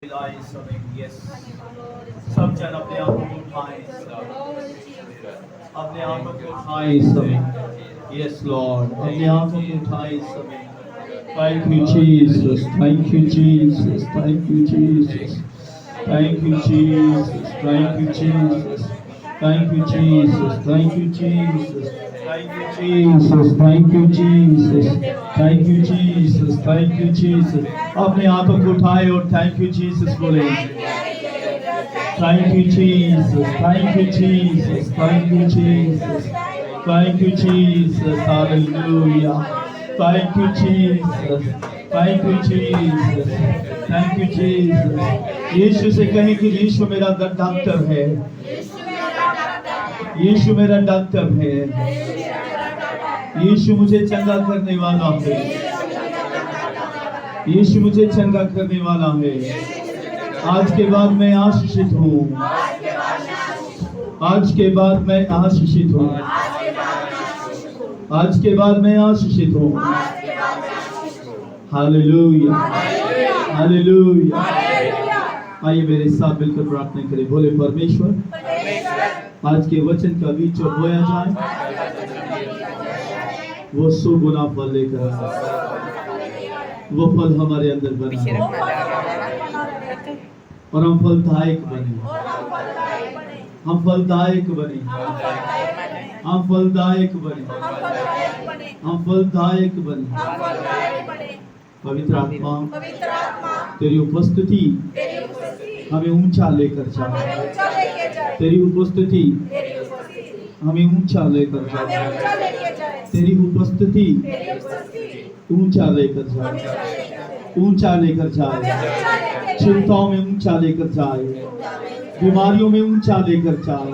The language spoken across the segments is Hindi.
इस समय यस सब जन अपने आंखों को उठाएं, अपने आंखों को उठाएं इस समय। यस लॉर्ड, अपने आंखों को उठाएं इस समय। Thank you Jesus, thank you Jesus, thank you Jesus, thank you Jesus, thank you Jesus, thank you Jesus, thank you Jesus, thank you Jesus, thank you Jesus, thank you Jesus, thank you Jesus। अपने आंखों को उठाए और थैंक यू जीसस बोले। Thank you Jesus, thank you Jesus, thank you Jesus, thank you Jesus, hallelujah, thank you Jesus, thank you Jesus, thank you Jesus। यीशु से कहें कि यीशु मेरा डॉक्टर है, यीशु मेरा डॉक्टर है, यीशु मुझे चंगा करने वाला है, यीशु मुझे चंगा करने वाला है। आज के बाद मैं आशीषित हूँ, आज के बाद मैं आशीषित हूँ, आज के बाद मैं आशीषित हूँ। Hallelujah, hallelujah. आइए मेरे साथ मिलकर प्रार्थना करें। बोले परमेश्वर, आज के वचन का बीज जो बोया जाए वो 100 गुना फल लेकर आए, वो फल हमारे अंदर बने और हम फलदायक बने, हम फलदायक बने, हम फलदायक बने, हम फलदायक बने। पवित्र आत्मा, तेरी उपस्थिति हमें ऊंचा लेकर जाए, तेरी उपस्थिति हमें ऊंचा लेकर जाए, तेरी उपस्थिति ऊंचा लेकर जाए, ऊंचा लेकर जाए, चिंताओं में ऊंचा लेकर जाए, बीमारियों में ऊंचा लेकर जाए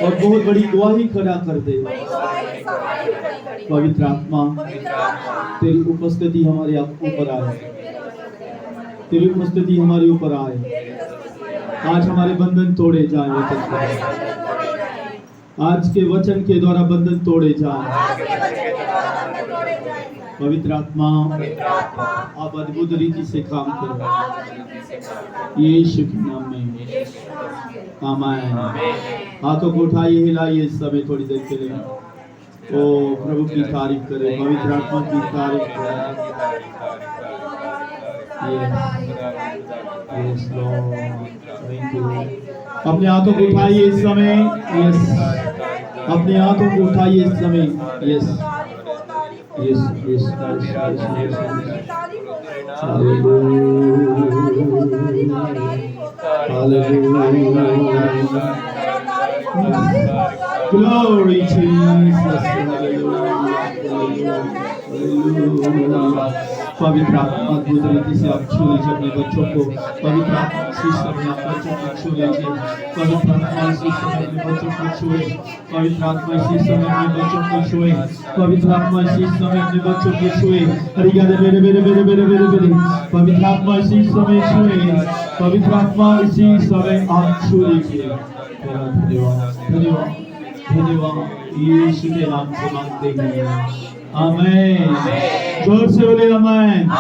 और बहुत बड़ी गवाही खड़ा कर दे। पवित्र आत्मा, तेरी उपस्थिति हमारे ऊपर आए, तेरी उपस्थिति हमारे ऊपर आए। आज हमारे बंधन तोड़े जाए वचन के, आज के वचन के द्वारा बंधन तोड़े जाए। पवित्र आत्मा, आप अद्भुत रीति से काम करो यीशु के नाम में, आमीन। हाथों को उठाइए, हिलाइए इस समय थोड़ी देर के लिए। ओ प्रभु की तारीफ करें, पवित्र आत्मा की तारीफ करें। Yes Lord, thank you. अपने हाथों को उठाइए इस समय। यस, अपने हाथों को उठाइए इस समय। Yes yes yes yes. Glory Jesus, पवित्र आत्मा अद्भुत रीति से आप छू लीजिए अपने बच्चों को। पवित्र आत्मा इसी समय आप बच्चों को छू लीजिए, पवित्र आत्मा इसी समय अपने बच्चों को छुए, पवित्र आत्मा इसी समय अपने बच्चों को छुए, पवित्र आत्मा इसी समय अपने बच्चों को छुए। हरिया दे मेरे मेरे मेरे मेरे मेरे मेरे, पवित्र आत्मा इसी समय छुए, पवित्र आत्मा इसी समय आप छू लीजिए। धन्यवाद धन्यवाद धन्यवाद, यीशु के नाम से मांगते हैं, आमीन। जोर से बोलिए आमीन,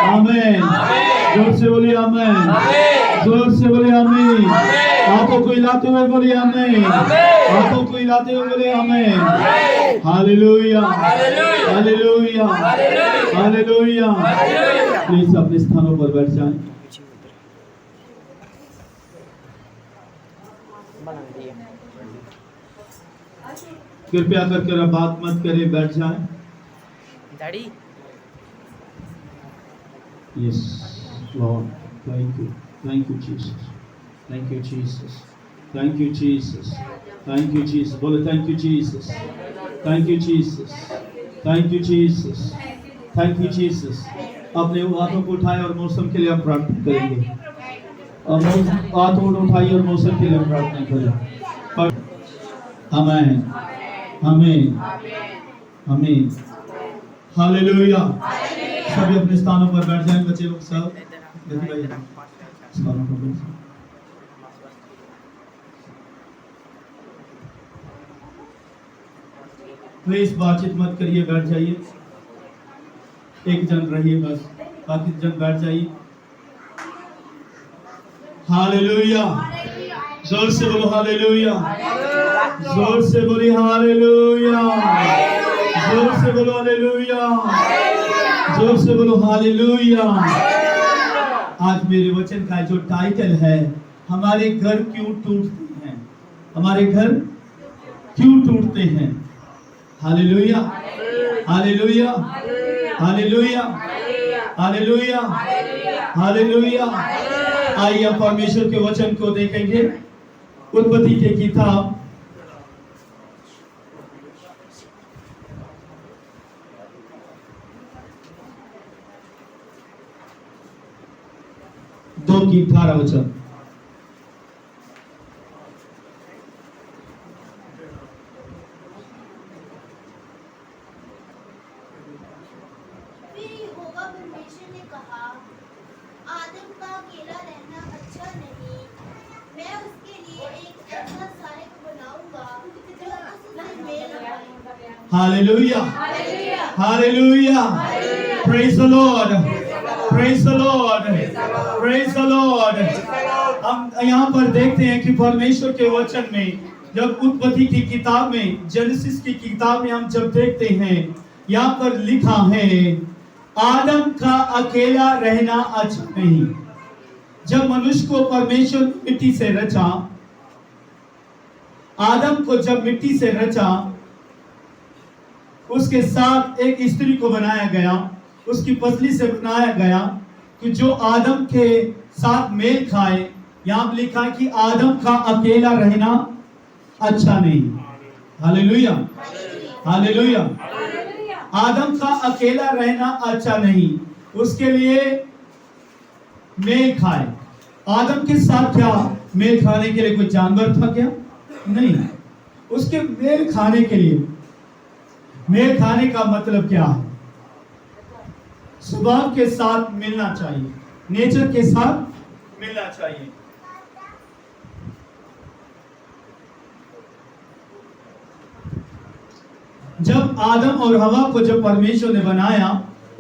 आमीन। जोर से बोलिए आमीन, जोर से बोलिए आमीन। हाथों को हिलाते हुए बोलिए आमीन, हाथों को हिलाते हुए बोलिए आमीन। Hallelujah, hallelujah, hallelujah. प्लीज अपने स्थानों पर बैठ जाएं। कृपया करके अब बात मत करें, बैठ जाएं। Daddy, yes Lord, thank you Jesus, thank you Jesus, thank you Jesus, thank you Jesus. बोले thank you Jesus, thank you Jesus, thank you Jesus, thank you Jesus. अपने हाथों को उठाएं और मौसम के लिए हम प्रार्थना करेंगे। हाथों को उठाइए और मौसम के लिए हम प्रार्थना करें। आमीन, आमीन, आमीन, हालेलुया। सभी अपने स्थानों पर बैठ जाएं, बच्चे लोग सब स्थानों पर बैठ। प्लीज बातचीत मत करिए, बैठ जाइए। एक जन रहिए बस, बाकी जन बैठ जाइए। हालेलुया। जोर से बोलो हालेलुया। जोर से बोली हालेलुया। जोर से बोलो हालेलुया। जोर से बोलो हालेलुया। आज मेरे वचन का जो टाइटल है, हमारे घर क्यों टूटते हैं, हमारे घर क्यों टूटते हैं। Hallelujah, hallelujah, hallelujah, hallelujah, hallelujah. आइए परमेश्वर के वचन को देखेंगे। उत्पत्ति की किताब 2 की 18 वचन। फिर यहोवा परमेश्वर ने कहा, आदम का अकेला रहना अच्छा नहीं, मैं उसके लिए एक ऐसा सहायक बनाऊंगा जो उससे मेल खाए। Hallelujah, hallelujah. Praise the Lord, praise the Lord, praise the Lord. हम यहाँ पर देखते हैं कि परमेश्वर के वचन में, जब उत्पत्ति की किताब में, जेनेसिस की किताब में हम जब देखते हैं, यहाँ पर लिखा है आदम का अकेला रहना अच्छा नहीं। जब मनुष्य को परमेश्वर मिट्टी से रचा, आदम को जब मिट्टी से रचा, उसके साथ एक स्त्री को बनाया गया, उसकी पसली से बनाया गया कि जो आदम के साथ मेल खाए। यहां लिखा है कि आदम का अकेला रहना अच्छा नहीं। Hallelujah, hallelujah. आदम का अकेला रहना अच्छा नहीं, उसके लिए मेल खाए। आदम के साथ क्या मेल खाने के लिए कोई जानवर था क्या? नहीं। उसके मेल खाने के लिए, मेल खाने का मतलब क्या है? स्वभाव के साथ मिलना चाहिए, नेचर के साथ मिलना चाहिए। जब आदम और हवा को जब परमेश्वर ने बनाया,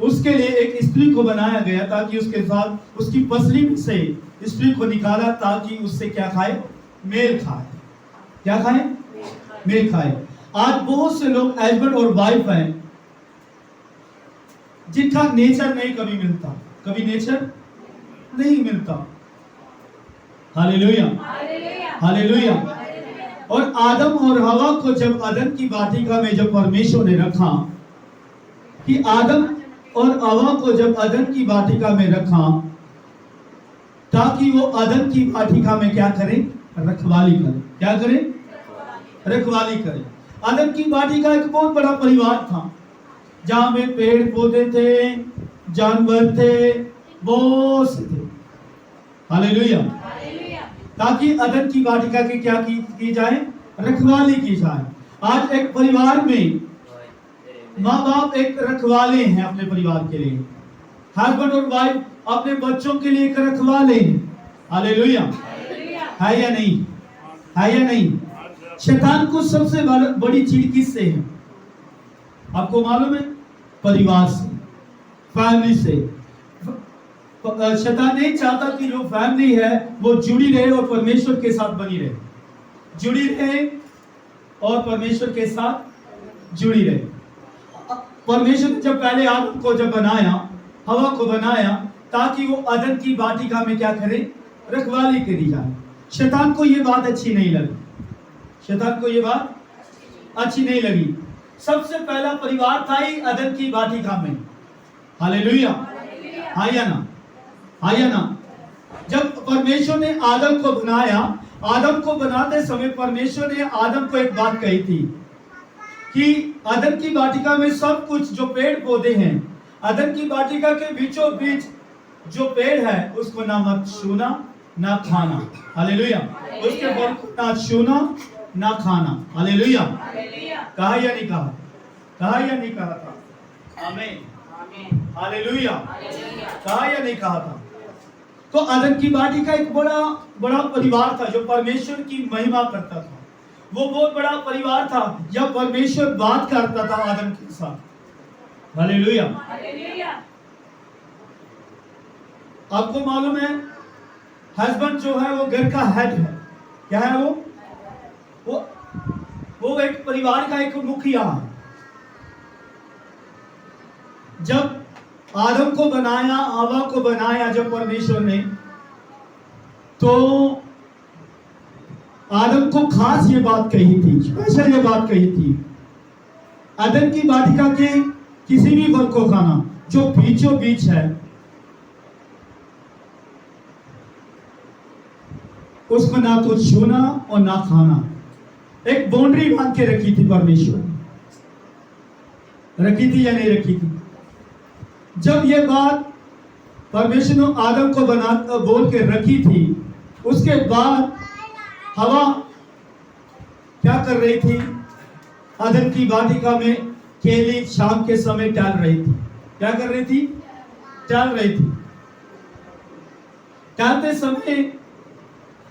उसके लिए एक स्त्री को बनाया गया ताकि उसके साथ, उसकी पसली में से स्त्री को निकाला ताकि उससे क्या खाए? मेल खाए। क्या खाए? मेल खाए। आज बहुत से लोग हस्बैंड और वाइफ हैं जिनका नेचर नहीं कभी मिलता, कभी नेचर नहीं मिलता। Hallelujah, hallelujah. और आदम और हवा को जब अदन की वाटिका में जब परमेश्वर ने रखा, कि आदम और हवा को जब अदन की वाटिका में रखा ताकि वो अदन की वाटिका में क्या करें? रखवाली करें। क्या करें? रखवाली करें। अदन की वाटिका एक बहुत बड़ा परिवार था, जहां में पेड़ पौधे थे, जानवर थे, बहुत से थे। हालेलुया। ताकि अदन की वाटिका की क्या की जाए? रखवाली की जाए। आज एक परिवार में माँ बाप एक रखवाले हैं अपने परिवार के लिए, हस्बैंड और वाइफ अपने बच्चों के लिए एक रखवाले हैं। हालेलुया, है या नहीं? है या नहीं? शैतान को सबसे बड़ी चीज किससे है? आपको मालूम है? परिवार से, फैमिली से। शैतान नहीं चाहता कि जो फैमिली है वो जुड़ी रहे और परमेश्वर के साथ बनी रहे, जुड़ी रहे और परमेश्वर के साथ जुड़ी रहे। परमेश्वर ने जब पहले आदम को जब बनाया, हवा को बनाया ताकि वो अदन की वाटिका में क्या करे? रखवाली करी जाए। शैतान को ये बात अच्छी नहीं लगी, शैतान को ये बात अच्छी नहीं लगी। सबसे पहला परिवार था ही अदन की वाटिका में। हालेलुया, हाँ या ना? हाँ या ना? जब परमेश्वर ने आदम को बनाया, आदम को बनाते समय परमेश्वर ने आदम को एक बात कही थी कि अदन की वाटिका में सब कुछ जो पेड़ पौधे हैं, अदन की वाटिका के बीचों बीच जो पेड़ है उसको ना मत छूना ना खाना। हालेलुया। उसके फल को ना छूना ना खाना। हालेलुया। कहा या नहीं कहा? कहा या नहीं कहा था? आमीन, हालेलुया। कहा या नहीं कहा था? तो अदन की वाटिका एक बड़ा बड़ा परिवार था जो परमेश्वर की महिमा करता था। वो बहुत बड़ा परिवार था जब परमेश्वर बात करता था आदम के साथ। हालेलुया। आपको मालूम है हस्बैंड जो है वो घर का हेड है। क्या है वो एक परिवार का एक मुखिया है। जब आदम को बनाया, हवा को बनाया जब परमेश्वर ने, तो आदम को खास ये बात कही थी, स्पेशल ये बात कही थी, अदन की वाटिका के किसी भी फल को खाना जो बीचों बीच है उसको ना तो छूना और ना खाना। एक बाउंड्री बांध के रखी थी परमेश्वर, रखी थी या नहीं रखी थी? जब ये बात परमेश्वर ने आदम को बोल के रखी थी, उसके बाद हवा क्या कर रही थी? अदन की वाटिका में केली शाम के समय टहल रही थी। क्या कर रही थी? टहल रही थी। टहलते समय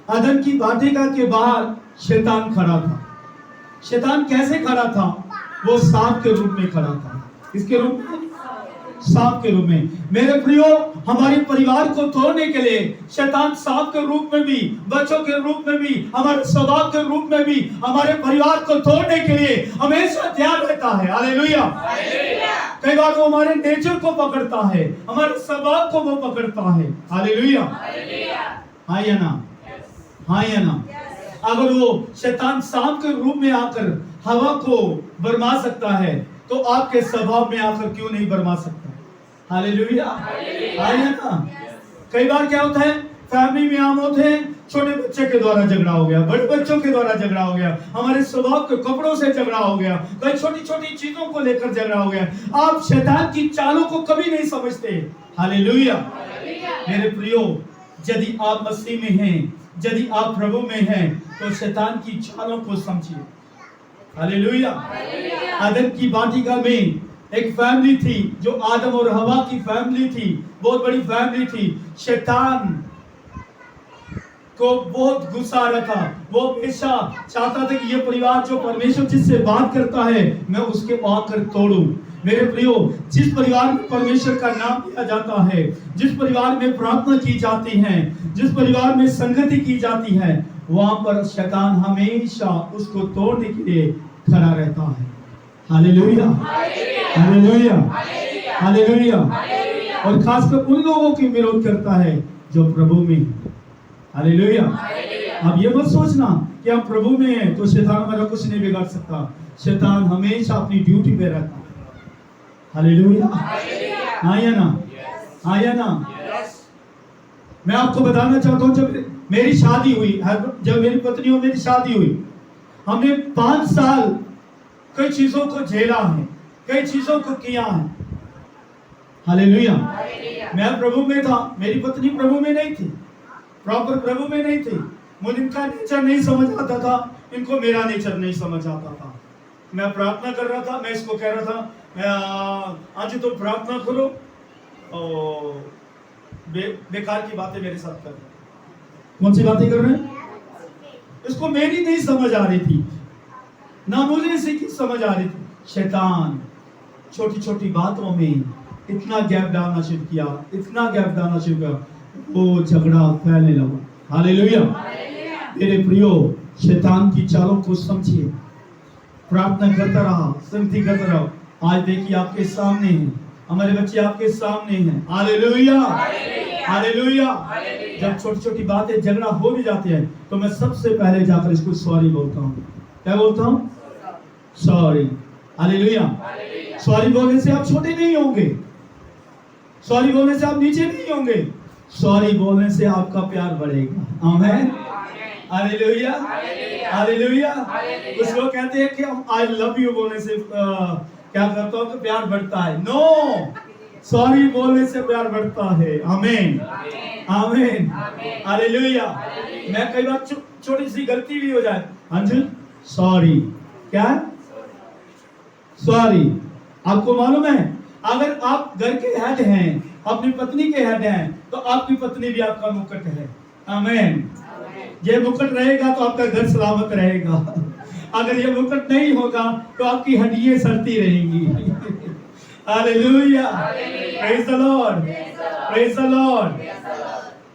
अदन की वाटिका के बाहर शैतान खड़ा था। शैतान कैसे खड़ा था? वो सांप के रूप में खड़ा था। किसके रूप में? सांप के रूप में। मेरे प्रियो, हमारे परिवार को तोड़ने के लिए शैतान सांप के रूप में भी, बच्चों के रूप में भी, हमारे स्वभाव के रूप में भी हमारे परिवार को तोड़ने के लिए हमेशा तैयार रहता है। हालेलुया। कई बार वो हमारे नेचर को पकड़ता है, हमारे स्वभाव को वो पकड़ता है। हालेलुया। हाँ या ना? हाँ या ना? अगर वो शैतान सांप के रूप में आकर हवा को बरमा सकता है, तो आपके स्वभाव में आकर क्यों नहीं बरमा सकता? हालेलुया। हाँ या ना? कई बार क्या होता है, फैमिली में आम होते हैं, छोटे बच्चे के द्वारा झगड़ा हो गया, बड़े बच्चों के द्वारा झगड़ा हो गया, हमारे स्वभाव के कपड़ों से झगड़ा हो गया, कई छोटी छोटी चीजों को लेकर झगड़ा हो गया। आप शैतान की चालों को कभी नहीं समझते। हालेलुया। मेरे प्रियो, यदि आप मसीह में हैं, यदि आप प्रभु में हैं, तो शैतान की चालों को समझिए। हालेलुया। आदम की वाटिका में एक फैमिली थी, जो आदम और हवा की फैमिली थी, बहुत बड़ी फैमिली थी। शैतान को बहुत गुस्सा आ रहा था। वो हमेशा चाहता था कि ये परिवार जो परमेश्वर जिससे बात करता है, मैं उसके आकर तोड़ूं। मेरे प्रियो, जिस परिवार में परमेश्वर का नाम लिया जाता है, जिस परिवार में प्रार्थना की जाती है, जिस परिवार में संगति की जाती है, वहां पर शैतान हमेशा उसको तोड़ने के लिए खड़ा रहता है। हालेलुया। हालेलुया। हालेलुया। और खासकर उन लोगों की विरोध करता है जो प्रभु में। हालेलुया। अब ये मत सोचना कि हम प्रभु में हैं तो शैतान हमारा कुछ नहीं बिगाड़ सकता। शैतान हमेशा अपनी ड्यूटी पे रहता है। हालेलुया। हाँ या ना? हाँ या ना? मैं आपको बताना चाहता हूँ, जब मेरी शादी हुई, जब मेरी पत्नी और मेरी शादी हुई, हमने 5 साल कई चीजों को झेला है, कई चीजों को किया है। हालेलुया। मैं प्रभु में था, मेरी पत्नी प्रभु में नहीं थी, प्रॉपर प्रभु में नहीं थी। मुझे इनका नेचर नहीं समझ आता था, इनको मेरा नेचर नहीं समझ आता था। मैं प्रार्थना कर रहा था, मैं इसको कह रहा था, आज तो प्रार्थना करो और बेकार की बातें मेरे साथ कर रहे। कौन सी बातें कर रहे हैं? इसको मेरी नहीं समझ आ रही थी, ना मुझे इसकी समझ आ रही थी। शैतान छोटी छोटी बातों में इतना गैप डालना शुरू किया, इतना गैप डालना शुरू किया, वो झगड़ा फैलने लगा। हालेलुया। मेरे प्रियो, शैतान की चालों को समझिए, प्रार्थना करता रहा, संगति करता रहा। आज देखिए आपके सामने हैं, हमारे बच्चे आपके सामने हैं। हालेलुया। हालेलुया। जब छोटी छोटी बातें झगड़ा हो भी जाते हैं, तो मैं सबसे पहले जाकर इसको सॉरी बोलता हूँ। क्या बोलता हूँ? सॉरी। हालेलुया। सॉरी बोलने से आप छोटे नहीं होंगे, सॉरी बोलने से आप नीचे नहीं होंगे, सॉरी बोलने से आपका प्यार बढ़ेगा। आमीन। हालेलुया। हालेलुया। कुछ लोग कहते हैं कि हम आई लव यू बोलने से क्या करता हूँ कि प्यार बढ़ता है। नो, सॉरी बोलने से प्यार बढ़ता है। आमीन। आमीन। हालेलुया। मैं कई बार छोटी सी गलती भी हो जाए, हाँ जी सॉरी। क्या? सॉरी। आपको मालूम है, अगर आप घर के हेड हैं, अपनी पत्नी के हेड हैं, तो आपकी पत्नी भी आपका मुकुट है। आमीन। ये मुकुट रहेगा तो आपका घर सलामत रहेगा। अगर ये मुकुट नहीं होगा तो आपकी हड्डियां सड़ती रहेंगी। Hallelujah. Praise the Lord. Praise the Lord.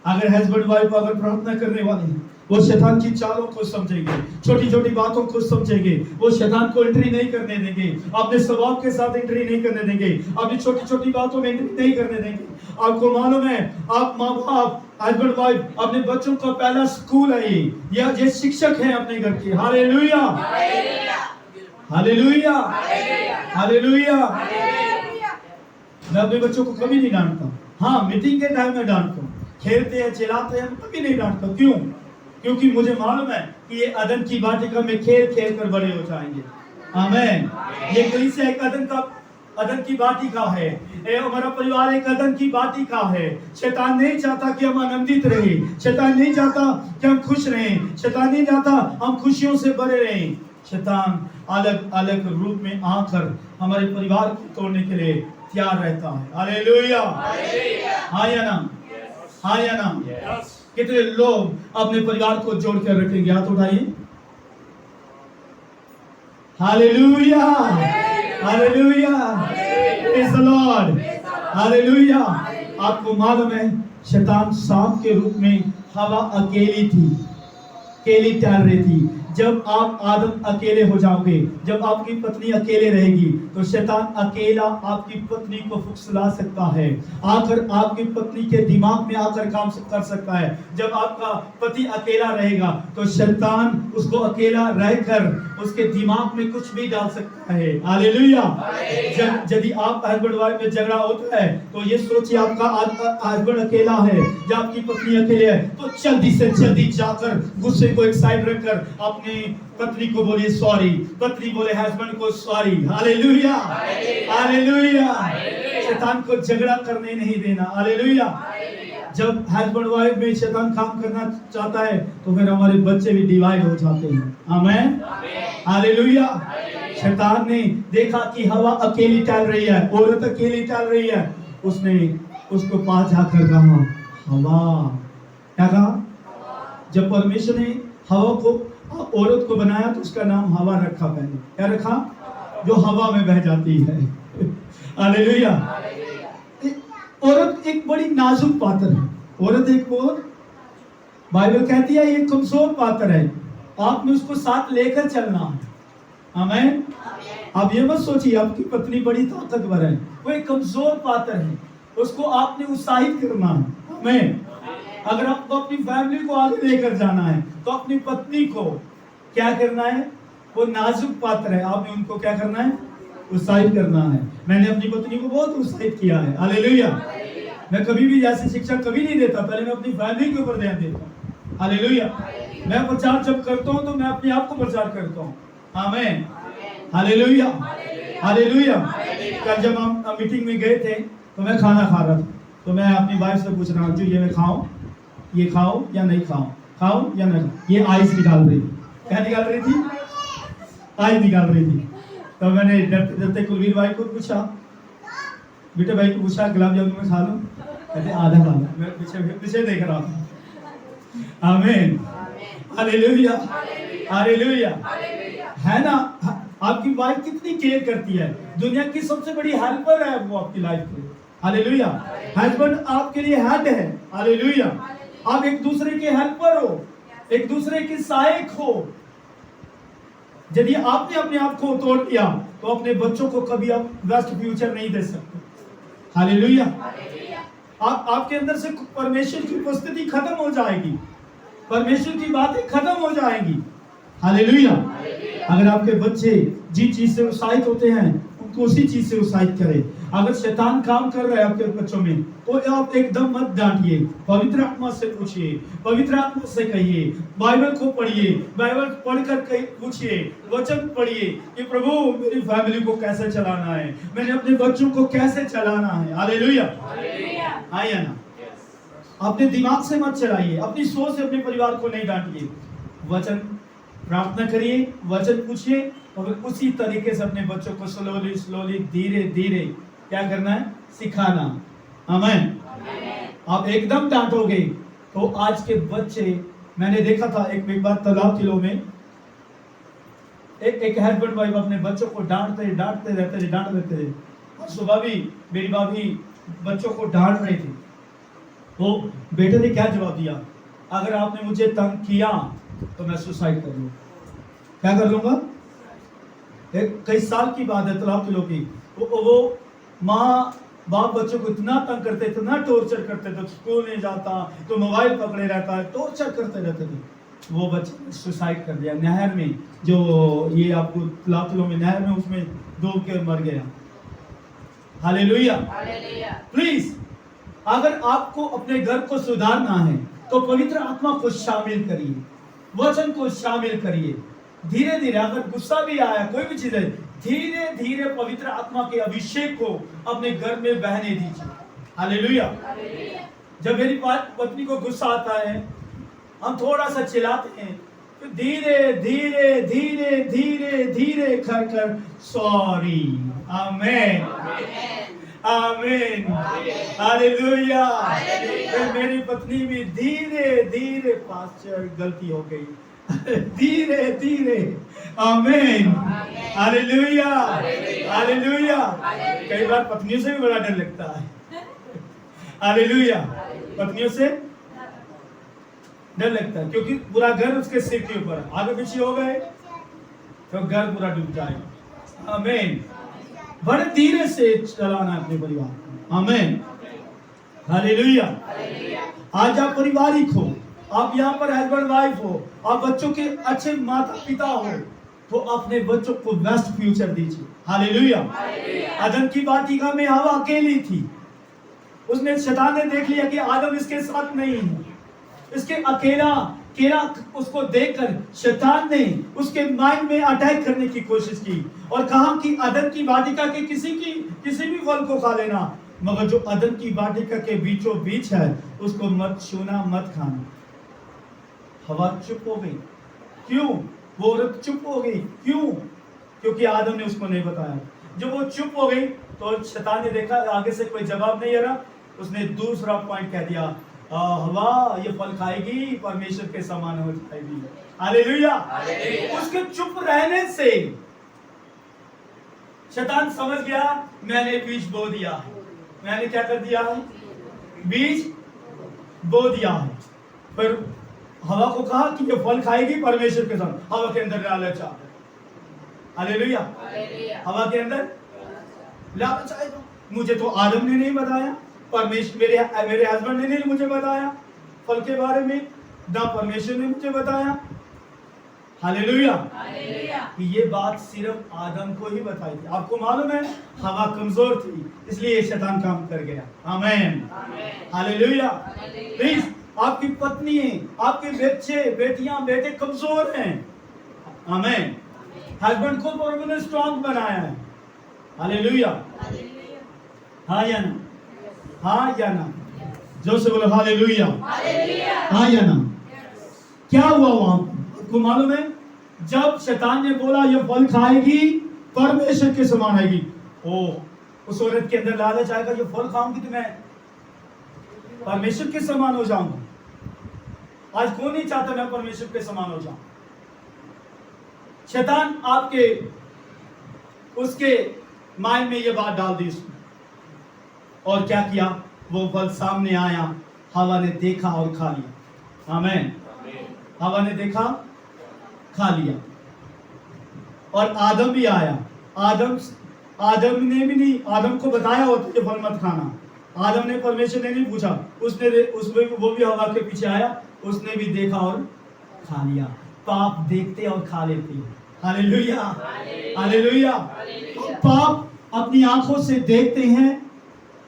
अगर हस्बैंड वाइफ अगर प्रार्थना करने वाले हैं, वो शैतान की चालों को समझेंगे, छोटी छोटी बातों को समझेंगे, वो शैतान को एंट्री नहीं करने देंगे, अपने स्वभाव के साथ एंट्री नहीं करने देंगे, अपनी छोटी छोटी बातों में एंट्री नहीं करने देंगे। आपको मालूम है, आप माँ बाप, हस्बैंड वाइफ, अपने बच्चों का पहला स्कूल है ये शिक्षक है अपने घर के। Hallelujah, hallelujah, hallelujah. मैं अपने बच्चों को कभी नहीं डांटता। हाँ, मीटिंग के टाइम में डांटता हूँ, खेलते हैं चिल्लाते हैं, कभी नहीं डांटता। क्यों? क्योंकि मुझे मालूम है कि ये अदन की वाटिका में खेल खेल कर बड़े हो जाएंगे। आमीन। ये कलीसिया एक अदन की वाटिका है, हमारा परिवार एक अदन की वाटिका है। शैतान नहीं चाहता कि हम आनंदित रहे, शैतान नहीं चाहता कि हम खुश रहें, शैतान नहीं चाहता हम खुशियों से भरे रहें। शैतान अलग अलग रूप में आकर हमारे परिवार को तोड़ने के लिए तैयार रहता है। हालेलुया, हाँ या ना, हाँ या ना। कितने लोग अपने परिवार को जोड़ कर रखेंगे? हाथ उठाइए। Hallelujah, hallelujah, praise the Lord, hallelujah. आपको मालूम है, शैतान सांप के रूप में हवा अकेली थी, अकेली टहल रही थी। जब आप आदम अकेले हो जाओगे, जब आपकी पत्नी अकेले रहेगी, तो शैतान अकेला आपकी पत्नी को फुसला सकता है, आकर आपकी पत्नी के दिमाग में आकर काम कर सकता है। जब आपका पति अकेला रहेगा, तो शैतान उसको अकेला रहकर उसके दिमाग में कुछ भी डाल सकता है। हालेलुया। यदि आप हस्बैंड वाइफ में झगड़ा होता है, तो ये सोचिए आपका हस्बैंड अकेला है या आपकी पत्नी अकेले है, तो जल्दी से जल्दी जाकर गुस्से को एक साइड रखकर अपनी पत्नी को बोलिए सॉरी, पत्नी बोले हस्बैंड को सॉरी। Hallelujah, hallelujah. शैतान को झगड़ा करने नहीं देना। हालेलुया। जब हस्बैंड वाइफ में शैतान काम करना चाहता है, तो फिर हमारे बच्चे भी डिवाइड हो जाते हैं। आमीन, हालेलुया। शैतान ने देखा कि हवा अकेली टहल रही है, औरत अकेली टहल रही है, उसने उसको पास जाकर कहा हवा। क्या कहा? जब परमेश्वर ने हवा को, औरत को बनाया, तो उसका नाम हवा रखा। पहले क्या रखा? जो हवा में बह जाती है। हालेलुया। औरत एक बड़ी नाजुक पात्र है। औरत एक बहुत, बाइबल कहती है ये कमजोर पात्र है, आपने उसको साथ लेकर चलना है। आमीन। आप ये मत सोचिए आपकी पत्नी बड़ी ताकतवर है, वो एक कमजोर पात्र है, उसको आपने उत्साहित करना है। आमीन। अगर आपको अपनी फैमिली को आगे लेकर जाना है, तो अपनी पत्नी को क्या करना है? वो नाजुक पात्र है, आपने उनको क्या करना है? उत्साहित करना है। मैंने अपनी पत्नी को बहुत उत्साहित किया है। हालेलुया। मैं कभी भी ऐसी शिक्षा कभी नहीं देता, पहले मैं अपनी फैमिली के ऊपर ध्यान देता हूँ। हालेलुया। मैं प्रचार जब करता हूँ, तो मैं अपने आप को प्रचार करता हूँ। आमीन, हालेलुया, हालेलुया। कल जब हम मीटिंग में गए थे, तो मैं खाना खा रहा था, तो मैं अपनी वाइफ से पूछ रहा हूँ, ये मैं खाऊं, ये खाओ या नहीं खाओ, खाओ या नहीं। ये आइस निकाल रही थी। क्या निकाल रही थी? आइस निकाल रही थी। तो मैंने डरते डरते कुलवीर भाई को पूछा, बेटे भाई को पूछा, गुलाब जामुन में खा लो? कहते आधा खा लो। मैं पीछे देख रहा था। आमीन, हालेलुया, हालेलुया। है ना? आपकी वाइफ कितनी केयर करती है, दुनिया की सबसे बड़ी हेल्पर है वो आपकी लाइफ में। हालेलुया। हस्बैंड आपके लिए हेड है। हालेलुया। आप एक दूसरे के हेल्पर हो, एक दूसरे के सहायक हो। यदि आपने अपने आप को तोड़ दिया, तो अपने बच्चों को कभी आप बेस्ट फ्यूचर नहीं दे सकते। हालेलुया। आपके अंदर से परमेश्वर की उपस्थिति खत्म हो जाएगी, परमेश्वर की बातें खत्म हो जाएंगी। हालेलुया। अगर आपके बच्चे जिस चीज से उत्साहित होते हैं, उनको उसी चीज से उत्साहित करें। अगर शैतान काम कर रहा है आपके बच्चों में, तो आप एकदम मत डांटिए, पवित्र आत्मा से पूछिए, पवित्र आत्मा से कहिए, बाइबल को पढ़िए, बाइबल पढ़कर पूछिए, वचन पढ़िए कि प्रभु मेरी फैमिली को कैसे चलाना है, मैंने अपने बच्चों को कैसे चलाना है। हालेलुया, हाँ या ना? अपने दिमाग से मत चलाइए, अपनी सोच से अपने परिवार को नहीं डांटिए। वचन प्रार्थना करिए, वचन पूछिए, और उसी तरीके से अपने बच्चों को स्लोली स्लोली धीरे धीरे क्या करना है? सिखाना। आमीन। आप एकदम डांटोगे तो आज के बच्चे, मैंने देखा था एक बार तालाब किलो में एक हस्बैंड वाइफ अपने बच्चों को डांटते रहते थे। और सुबह भी मेरी भाभी बच्चों को डांट रही थी, वो बेटे ने क्या जवाब दिया, अगर आपने मुझे तंग किया तो मैं सुसाइड कर लूँ। क्या कर लूंगा? एक कई साल की बात है, तलाक किलो की। वो माँ बाप बच्चों को इतना तंग करते, इतना टॉर्चर करते थे, स्कूल नहीं जाता तो मोबाइल पकड़े रहता है, टॉर्चर करते रहते थे। वो बच्चे ने सुसाइड कर दिया नहर में, जो ये आपको तलाक किलो में नहर में, उसमें डूब के मर गया। हालेलुया। प्लीज, अगर आपको अपने घर को सुधारना है तो पवित्र आत्मा को शामिल करिए, वचन को शामिल करिए। धीरे धीरे, अगर गुस्सा भी आया, कोई भी चीज है, धीरे धीरे पवित्र आत्मा के अभिषेक को अपने घर में बहने दीजिए। हालेलुया। जब मेरी पत्नी को गुस्सा आता है, हम थोड़ा सा चिल्लाते हैं, तो धीरे धीरे धीरे धीरे धीरे कर कर सॉरी, आमीन आमीन, हालेलुया। फिर मेरी पत्नी भी धीरे धीरे, पास्टर गलती हो गई, धीरे धीरे, आमीन, हालेलुया हालेलुया। कई बार पत्नियों से भी बड़ा डर लगता है, हालेलुया। पत्नियों से डर लगता है, क्योंकि पूरा घर उसके सिर के ऊपर है। आगे पीछे हो गए तो घर पूरा डूब जाएगा। आमीन। बड़े धीरे से चलाना है अपने परिवार को। आमीन, हालेलुया। आज आप पारिवारिक हो, आप यहाँ पर हस्बैंड वाइफ हो, आप बच्चों के अच्छे माता पिता हो, तो अपने बच्चों को बेस्ट फ्यूचर दीजिए। हालेलुया। आदम की वाटिका में हवा अकेली थी, उसने, शैतान ने देख लिया कि आदम इसके साथ नहीं है, इसके अकेला उसको देखकर शैतान ने उसके माइंड में अटैक करने की कोशिश की और कहा कि अदन की वाटिका के किसी भी फल को खा लेना, मगर जो अदन की वाटिका के बीचों बीच है उसको मत छूना, मत खाना। हवा चुप हो गई। क्यों? वो औरत चुप हो गई। क्यों? क्योंकि आदम ने उसको नहीं बताया। जब वो चुप हो गई तो शैतान ने देखा आगे से कोई जवाब नहीं आ रहा, उसने दूसरा पॉइंट कह दिया, हवा ये फल खाएगी, परमेश्वर के समान हो जाएगी। हालेलुया। उसके चुप रहने से शैतान समझ गया, मैंने बीज बो दिया है। मैंने क्या कर दिया है? बीज बो दिया है। फिर हवा को कहा कि ये फल खाएगी परमेश्वर के समान। हवा के अंदर लालच आ गया। हालेलुया। हवा के अंदर लालच आएगा। मुझे तो आदम ने नहीं बताया, परमेश्वर मेरे हस्बैंड ने नहीं मुझे बताया फल के बारे में, ना परमेश्वर ने मुझे बताया। हालेलुया। ये बात सिर्फ आदम को ही बताई थी। आपको मालूम है, हवा कमजोर थी, इसलिए शैतान काम कर गया। आमीन, हालेलुया। प्लीज, आपकी पत्नी, आपके बच्चे, बेटियां, बेटे कमजोर हैं। आमीन। हस्बैंड को प्रभु ने स्ट्रॉन्ग बनाया है। हालेलुया। हाँ या ना? हाँ या ना? जो से बोलो हालेलुया। हाँ या ना? क्या हुआ वहां? आपको मालूम है, जब शैतान ने बोला ये फल खाएगी परमेश्वर के समान आएगी, उस औरत के अंदर लालच आएगा, ये फल खाऊंगी तो मैं परमेश्वर के समान हो जाऊंगा। आज कौन नहीं चाहता मैं परमेश्वर के समान हो जाऊं? शैतान आपके उसके माइंड में ये बात डाल दी उसने, और क्या किया? वो फल सामने आया, हवा ने देखा और खा लिया। आमीन। हवा ने देखा, खा लिया। और आदम भी आया। आदम ने भी नहीं, आदम को बताया होता ये फल मत खाना। आदम ने, परमेश्वर ने नहीं पूछा, उसमें वो भी हवा के पीछे आया, उसने भी देखा और खा लिया। पाप देखते और खा लेते हैं। Hallelujah hallelujah. पाप अपनी आंखों से देखते हैं।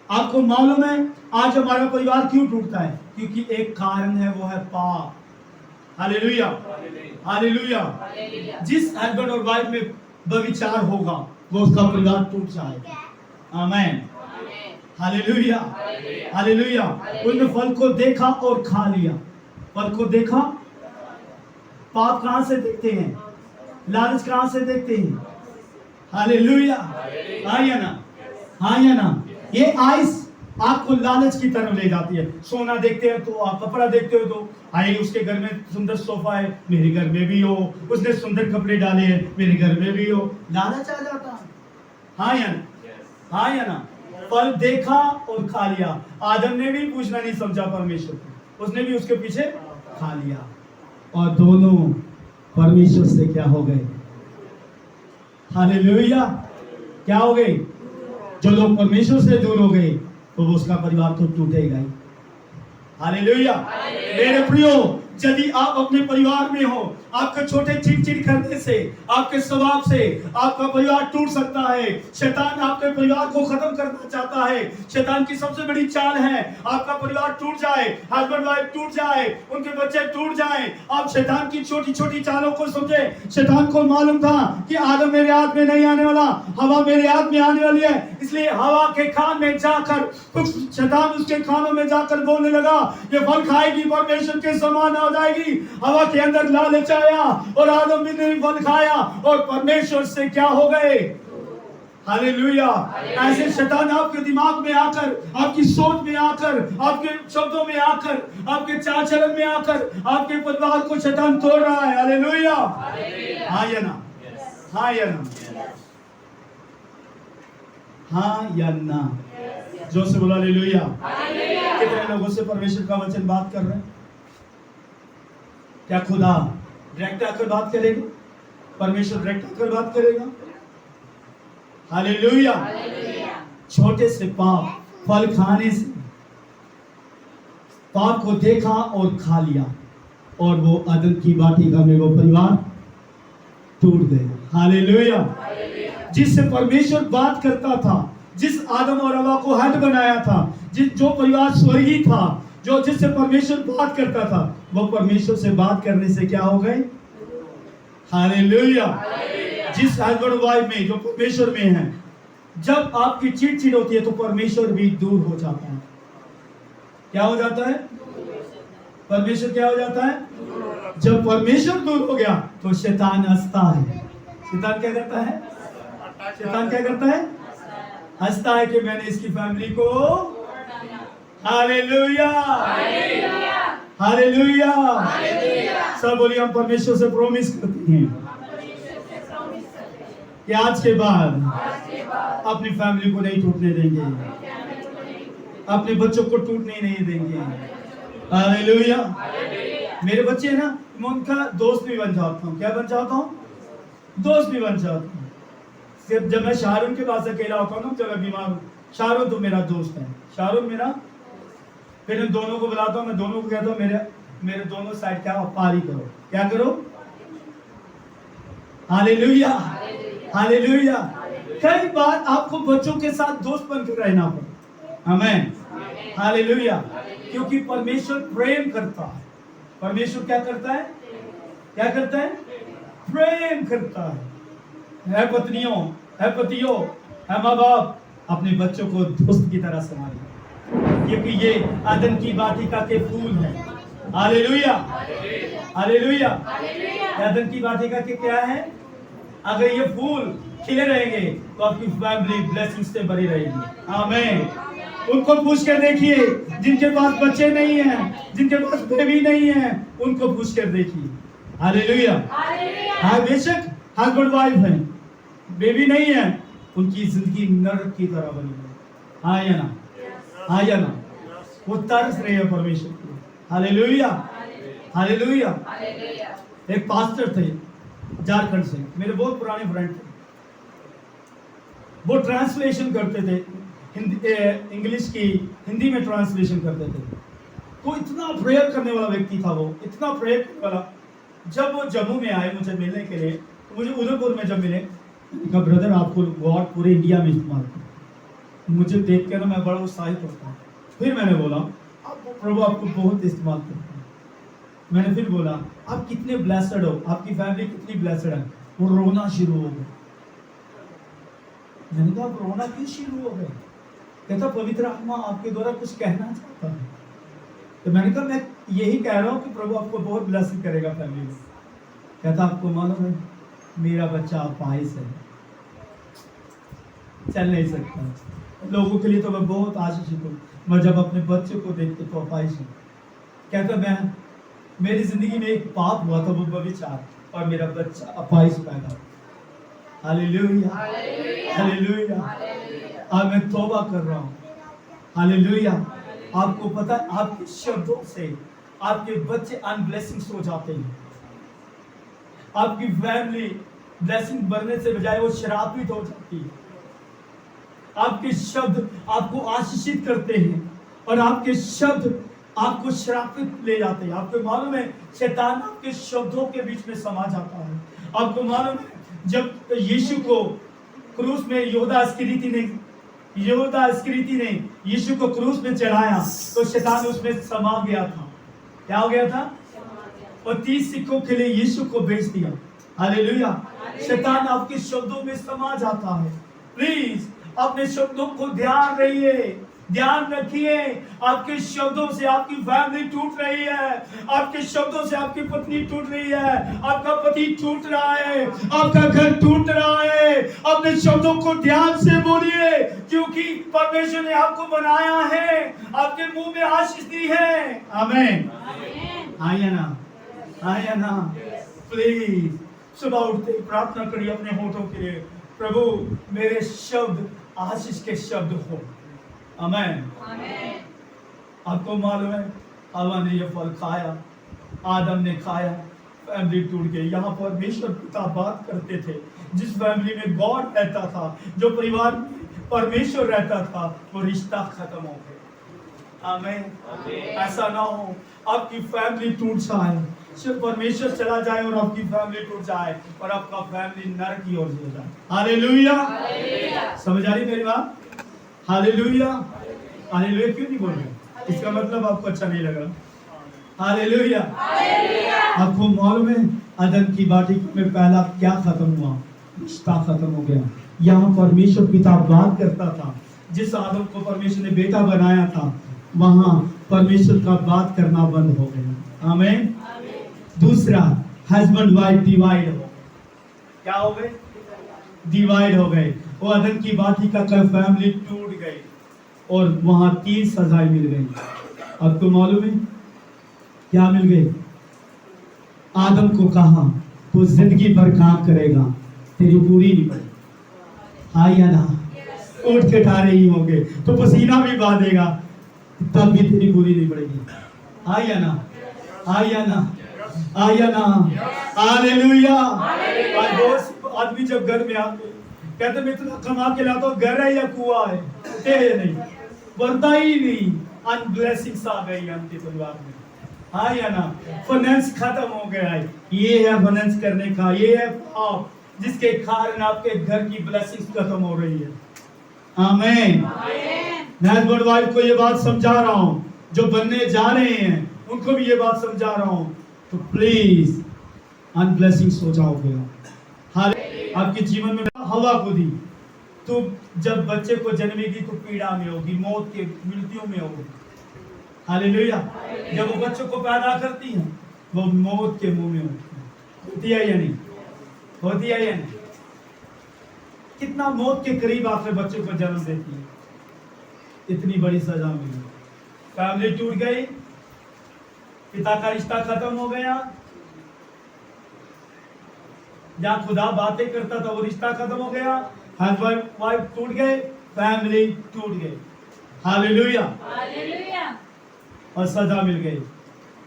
आपको मालूम है आज हमारा परिवार क्यों टूटता है? क्योंकि एक कारण है, वो है पाप। Hallelujah hallelujah. जिस हस्बैंड और वाइफ में व्यभिचार होगा वो उसका परिवार टूट जाएगा। आमीन, हालेलुया हालेलुया। उन्होंने फल को देखा और खा लिया। फल को देखा। पाप कहां से देखते हैं? लालच कहां से देखते हैं? हालेलुया। हाँ या ना? हाँ या ना? ये आइस आपको लालच की तरफ ले जाती है। सोना देखते हैं तो आप, कपड़ा देखते हो तो आई, उसके घर में सुंदर सोफा है, मेरे घर में भी हो, उसने सुंदर कपड़े डाले हैं, मेरे घर में भी हो, लालच आ जाता है। हाँ या ना? हाँ या ना? फल देखा और खा लिया। आदम ने भी पूछना नहीं समझा परमेश्वर को, उसने भी उसके पीछे खा लिया और दोनों परमेश्वर से क्या हो गए? हालेलुया। क्या हो गए? जो लोग परमेश्वर से दूर हो गए तो वो उसका परिवार तो टूटेगा ही। हालेलुया। मेरे प्रियो, यदि आप अपने परिवार में हो, आपके छोटे चिड़चिड़ करने से, आपके स्वभाव से आपका परिवार टूट सकता है। शैतान आपके परिवार को खत्म करना चाहता है। शैतान की सबसे बड़ी चाल है आपका परिवार टूट जाए, हस्बैंड वाइफ टूट जाए, उनके बच्चे टूट जाए। आप शैतान की छोटी छोटी चालों को समझे। शैतान को मालूम था कि आदम मेरे हाथ में नहीं आने वाला, हवा मेरे हाथ में आने वाली है, इसलिए हवा के कान में जाकर शैतान उसके कानों में जाकर बोलने लगा, ये फल खाएगी परमेश्वर के समान हो जाएगी। हवा के अंदर लालच आया और आदम ने फल खाया और परमेश्वर से क्या हो गए? हालेलुया। ऐसे शैतान आपके दिमाग में आकर, आपकी सोच में आकर, आपके शब्दों में आकर, आपके चाल चलन में आकर आपके परिवार को शैतान तोड़ रहा है। हालेलुया। हाँ या ना? हाँ या ना? हाँ या ना? जो से बोला हालेलुया। कितने लोगों से परमेश्वर का वचन बात कर रहे हैं? क्या खुदा डायरेक्ट आकर बात करेगा? परमेश्वर डायरेक्ट आकर बात करेगा? हालेलुया। छोटे से पाप, फल खाने से पाप को देखा और खा लिया और वो अदन की वाटिका में वो परिवार टूट गए। हालेलुया। जिससे परमेश्वर बात करता था, जिस आदम और हवा को हेड बनाया था, जो परिवार स्वर्गीय था, जो जिससे परमेश्वर बात करता था, वो परमेश्वर से बात करने से क्या हो गए? हालेलुया। जिस हस्बैंड वाइफ में जो परमेश्वर में है, जब आपकी चिड़चिड़ होती है तो परमेश्वर भी दूर हो जाता है। क्या हो जाता है? परमेश्वर क्या हो जाता है? जब परमेश्वर दूर हो गया तो शैतान हंसता है। शैतान क्या करता है? शैतान क्या करता है? हंसता है कि मैंने इसकी फैमिली को हालेलुया हालेलुया सब बोलिए। हम परमेश्वर से प्रॉमिस करते हैं कि आज के बाद अपनी फैमिली को नहीं टूटने देंगे, अपने बच्चों को टूटने नहीं देंगे। हालेलुया। मेरे बच्चे है ना, मैं उनका दोस्त भी बन जाता हूँ। क्या बन जाता हूँ? दोस्त भी बन जाता हूँ। सिर्फ जब मैं शाहरुख के पास अकेला होता हूँ ना, जब मैं बीमार हूँ, शाहरुख तो मेरा दोस्त है, शाहरुख मेरा। फिर इन दोनों को बुलाता हूँ, मैं दोनों को कहता हूँ मेरे दोनों साइड क्या पारी करो। क्या करो? Hallelujah hallelujah. कई बार आपको बच्चों के साथ दोस्त बनकर रहना पड़े। आमीन। हालेलुया। क्योंकि परमेश्वर प्रेम करता है। परमेश्वर क्या करता है? क्या करता है? प्रेम करता है पत्नियों, है पतियों, है माँ बाप, अपने बच्चों को दोस्त की तरह संभालिए, क्योंकि ये अदन की वाटिका के फूल हैं। Hallelujah hallelujah. अदन की वाटिका के क्या है? अगर ये फूल खिले रहेंगे तो आपकी फैमिली ब्लेसिंग से भरी रहेगी। आमीन। उनको पूछ कर देखिए, जिनके पास बच्चे नहीं हैं, जिनके पास बेबी नहीं है, उनको पूछ कर देखिए। हालेलुया। हाँ, बेशक हस्बैंड वाइफ है, बेबी नहीं है, उनकी जिंदगी नरक की तरह बनी है। हाँ या ना? हाँ या ना? वो तरस रहे हैं परमेश्वर को। Hallelujah hallelujah. एक पास्टर थे झारखंड से, मेरे बहुत पुराने फ्रेंड थे। वो ट्रांसलेशन करते थे इंग्लिश की हिंदी में ट्रांसलेशन करते थे। तो इतना प्रेयर करने वाला व्यक्ति था वो, इतना प्रेयर करने वाला। जब वो जम्मू में आए मुझे मिलने के लिए, तो मुझे उदयपुर में जब मिले, कहा ब्रदर आपको गॉड पूरे इंडिया में इस्तेमाल कर। मुझे देख कर ना मैं बड़ा उत्साहित होता हूँ। फिर मैंने बोला प्रभु आपको बहुत इस्तेमाल करता है। मैंने फिर बोला आप कितने ब्लेस्ड हो, आपकी फैमिली कितनी ब्लेस्ड है। वो रोना शुरू हो गया। मैंने कहा रोना क्यों शुरू हो गए? कहता पवित्र आत्मा आपके द्वारा कुछ कहना चाहता है। तो मैंने कहा मैं यही कह रहा हूँ कि प्रभु आपको बहुत ब्लेसिंग करेगा फैमिली में। कहता आपको मालूम है मेरा बच्चा अपाहिज है, चल नहीं सकता। लोगों के लिए तो मैं बहुत आशीषित हूँ, मैं जब अपने बच्चे को देखते तो अपाहिज हूँ। कहता मैं मेरी जिंदगी में एक पाप हुआ था, वो व्यभिचार, और मेरा बच्चा अपाहिज पैदा हुआ। Hallelujah, hallelujah. अब मैं तौबा कर रहा हूँ। हालेलुया। आपको पता है आपके शब्दों से आपके बच्चे अनब्लेसिंग्स हो जाते हैं। आपकी फैमिली ब्लेसिंग बढ़ने से बजाय वो श्रापित हो जाती है। आपके शब्द आपको आशीषित करते हैं और आपके शब्द आपको श्रापित ले जाते हैं। आपको मालूम है शैतान आपके शब्दों के बीच में समा जाता है। आपको मालूम है जब यीशु को क्रूस में यहूदा इस्करियोती ने यीशु को क्रूस में चढ़ाया तो शैतान उसमें समा गया था। क्या हो गया था? और 30 सिक्कों के लिए यीशु को बेच दिया। हालेलुया। शैतान आपके शब्दों में समा जाता है। प्लीज अपने शब्दों को ध्यान रखिए। आपके शब्दों से आपकी फैमिली टूट रही है, आपके शब्दों से आपकी पत्नी टूट रही है, आपका पति टूट रहा है, आपका घर टूट रहा है। अपने शब्दों को ध्यान से बोलिए, क्योंकि परमेश्वर ने आपको बनाया है, आपके मुंह में आशीष दी है। आमीन। आया ना। प्लीज सुबह उठते प्रार्थना करिए अपने होठों के लिए, प्रभु मेरे शब्द आशीष के शब्द हो। आमीन। आपको मालूम है हवा ने यह फल खाया, आदम ने खाया, फैमिली टूट गई। यहाँ परमेश्वर पिता बात करते थे, जिस फैमिली में गॉड रहता था, जो परिवार में परमेश्वर रहता था, वो रिश्ता खत्म हो गया। आमीन। ऐसा ना हो आपकी फैमिली टूट जाए, सिर्फ परमेश्वर चला जाए और आपकी फैमिली टूट जाए और आपका फैमिली नरक की ओर चला जाए। हालेलुया। समझ आ रही मेरी बात? हालेलुया। हालेलुया क्यों नहीं बोल रहे? इसका मतलब आपको अच्छा नहीं लग रहा। हालेलुया। आपको मालूम है अदन की वाटिका में पहला क्या खत्म हुआ? रिश्ता खत्म हो गया। यहाँ परमेश्वर पिता बात करता था, जिस आदम को परमेश्वर ने बेटा बनाया था, वहां परमेश्वर का बात करना बंद हो गया। आमीन। दूसरा, हस्बैंड वाइफ डिवाइड हो। क्या हो गए? डिवाइड हो गए। वो अदन की वाटिका का फैमिली टूट गई और वहां 3 सजाएं मिल गई। अब तो मालूम है क्या मिल गई? आदम को कहा तो जिंदगी भर काम करेगा, तेरी पूरी नहीं पड़ेगी। हाँ या ना? उठ के ठारे ही होंगे तो पसीना भी बहाएगा, तब भी तेरी पूरी नहीं पड़ेगी। हाँ या ना? हाँ या ना? आया ना। हालेलुया। आदमी जब घर में आते कहते मैं इतना कमा के लाता हूँ, घर है या कुआं है? नहीं, बनता ही नहीं। अनब्लेसिंग्स आ गई आपके परिवार में। हाँ या ना? फाइनेंस खत्म हो गया है। ये है फाइनेंस करने का, ये है पाप जिसके कारण आपके घर की ब्लेसिंग्स खत्म हो रही है। आमीन। मैं हस्बैंड वाइफ को ये बात समझा रहा हूँ, जो बनने जा रहे हैं उनको भी ये बात समझा रहा हूँ। तो प्लीज अनब्लेसिंग्स हो जाओगे। आपके जीवन में हवा को दी, तो जब बच्चे को जन्मेगी तो पीड़ा में होगी, मौत के मृत्यु में होगी। हालेलुया। जब वो बच्चों को पैदा करती है वो मौत के मुंह में होती है या नहीं? होती है या नहीं? कितना मौत के करीब आकर बच्चों को जन्म देती है। इतनी बड़ी सजा मिली, फैमिली टूट गई, पिता का रिश्ता खत्म हो गया। जहाँ खुदा बातें करता था वो रिश्ता खत्म हो गया, हस्बैंड वाइफ टूट गए, फैमिली टूट गई। हालेलुया। और सजा मिल गई।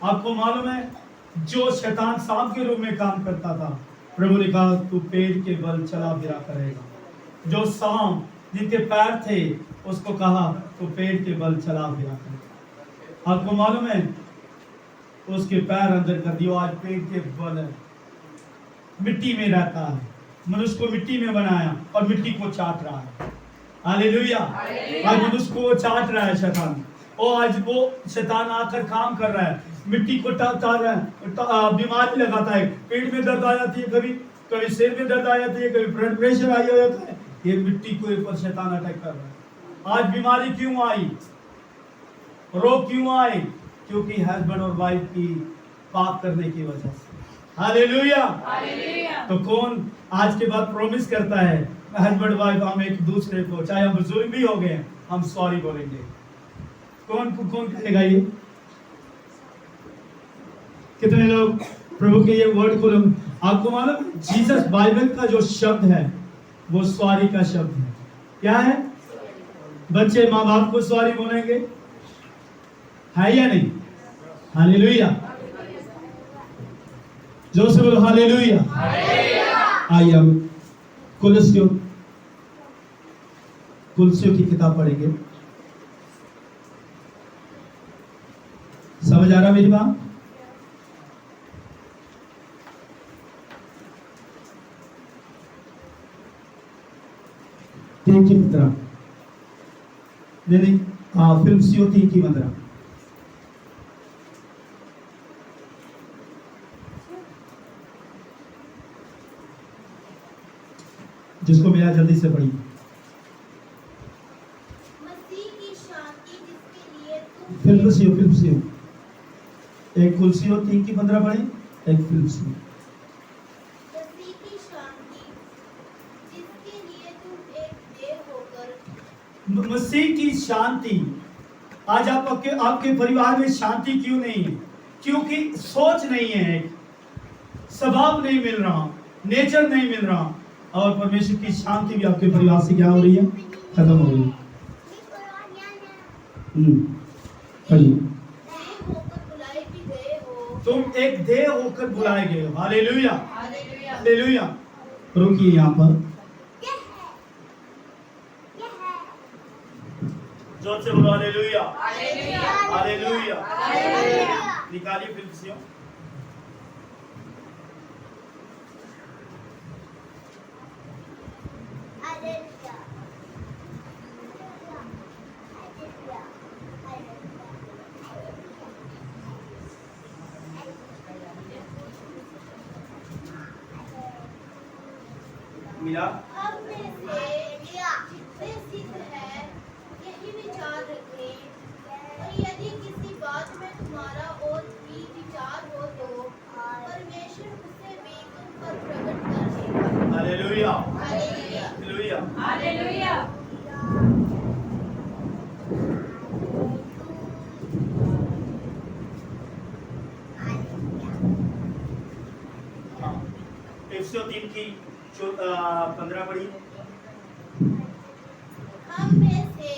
आपको मालूम है जो शैतान सांप के रूप में काम करता था, प्रभु ने कहा तू पेड़ के बल चला फिरा करेगा। जो सांप जिनके पैर थे उसको कहा तो पेड़ के बल चला फिरा करेगा। आपको मालूम है उसके पैर अंदर कर दिया, आज पेड़ के बल है, मिट्टी में रहता है। मनुष्य को मिट्टी में बनाया और मिट्टी को चाट रहा है। हालेलुया। आज मनुष्य को चाट रहा है शैतान, और आज वो शैतान आकर काम कर रहा है, मिट्टी को टाट रहा है, बीमारी लगाता है, पेट में दर्द आ जाती है, कभी सिर में दर्द आ जाती है, कभी ब्लड प्रेशर आ जाता है। ये मिट्टी के ऊपर शैतान अटैक कर रहा है। आज बीमारी क्यों आई, रोग क्यों आए? क्योंकि हस्बैंड और वाइफ की पाप करने की वजह से। हालेलुया। तो कौन आज के बाद प्रॉमिस करता है हस्बैंड वाइफ हम एक दूसरे को, चाहे हम बुजुर्ग भी हो गए, हम सॉरी बोलेंगे? कौन कहेगा ये? कितने लोग प्रभु के ये वर्ड को? आपको मालूम जीसस बाइबल का जो शब्द है वो सॉरी का शब्द है। क्या है? बच्चे माँ बाप को सॉरी बोलेंगे, है या नहीं? हालेलुया, जोर से बोलो हालेलुया। आइए हम कुलसियों की किताब पढ़ेंगे। समझ आ रहा मेरी बात? तीन की 15 नहीं, फिल्म 3 की 15 जिसको मिला जल्दी से पढ़िए। मसीह की शांति जिसके लिए तुम फिल्म एक कुलसियों 3 की 15 पढ़े, एक फिल्म मसीह की शांति जिसके लिए तुम एक देह होकर मसीह की शांति। आज आपके परिवार में शांति क्यों नहीं है? क्योंकि सोच नहीं है, स्वभाव नहीं मिल रहा, नेचर नहीं मिल रहा, और परमेश्वर की शांति भी आपके परिवार से क्या हो रही है? खत्म हो रही है। पढ़िए। देह होकर बुलाए भी गए हो। तुम एक देह होकर बुलाए गए हो। Hallelujah, hallelujah. हालेलुया। रुकिए यहाँ पर, जोर से बोलो हालेलुया, हालेलुया। निकालिए फिल्म से। मिला? हम में से जितने सिद्ध है यही विचार रखें, और यदि किसी बात में तुम्हारा और भी विचार हो तो परमेश्वर उसे भी तुम पर प्रकट कर देगा। Hallelujah, hallelujah. हालेलुया। हाँ, 103 की 15 पढ़ी। हम में से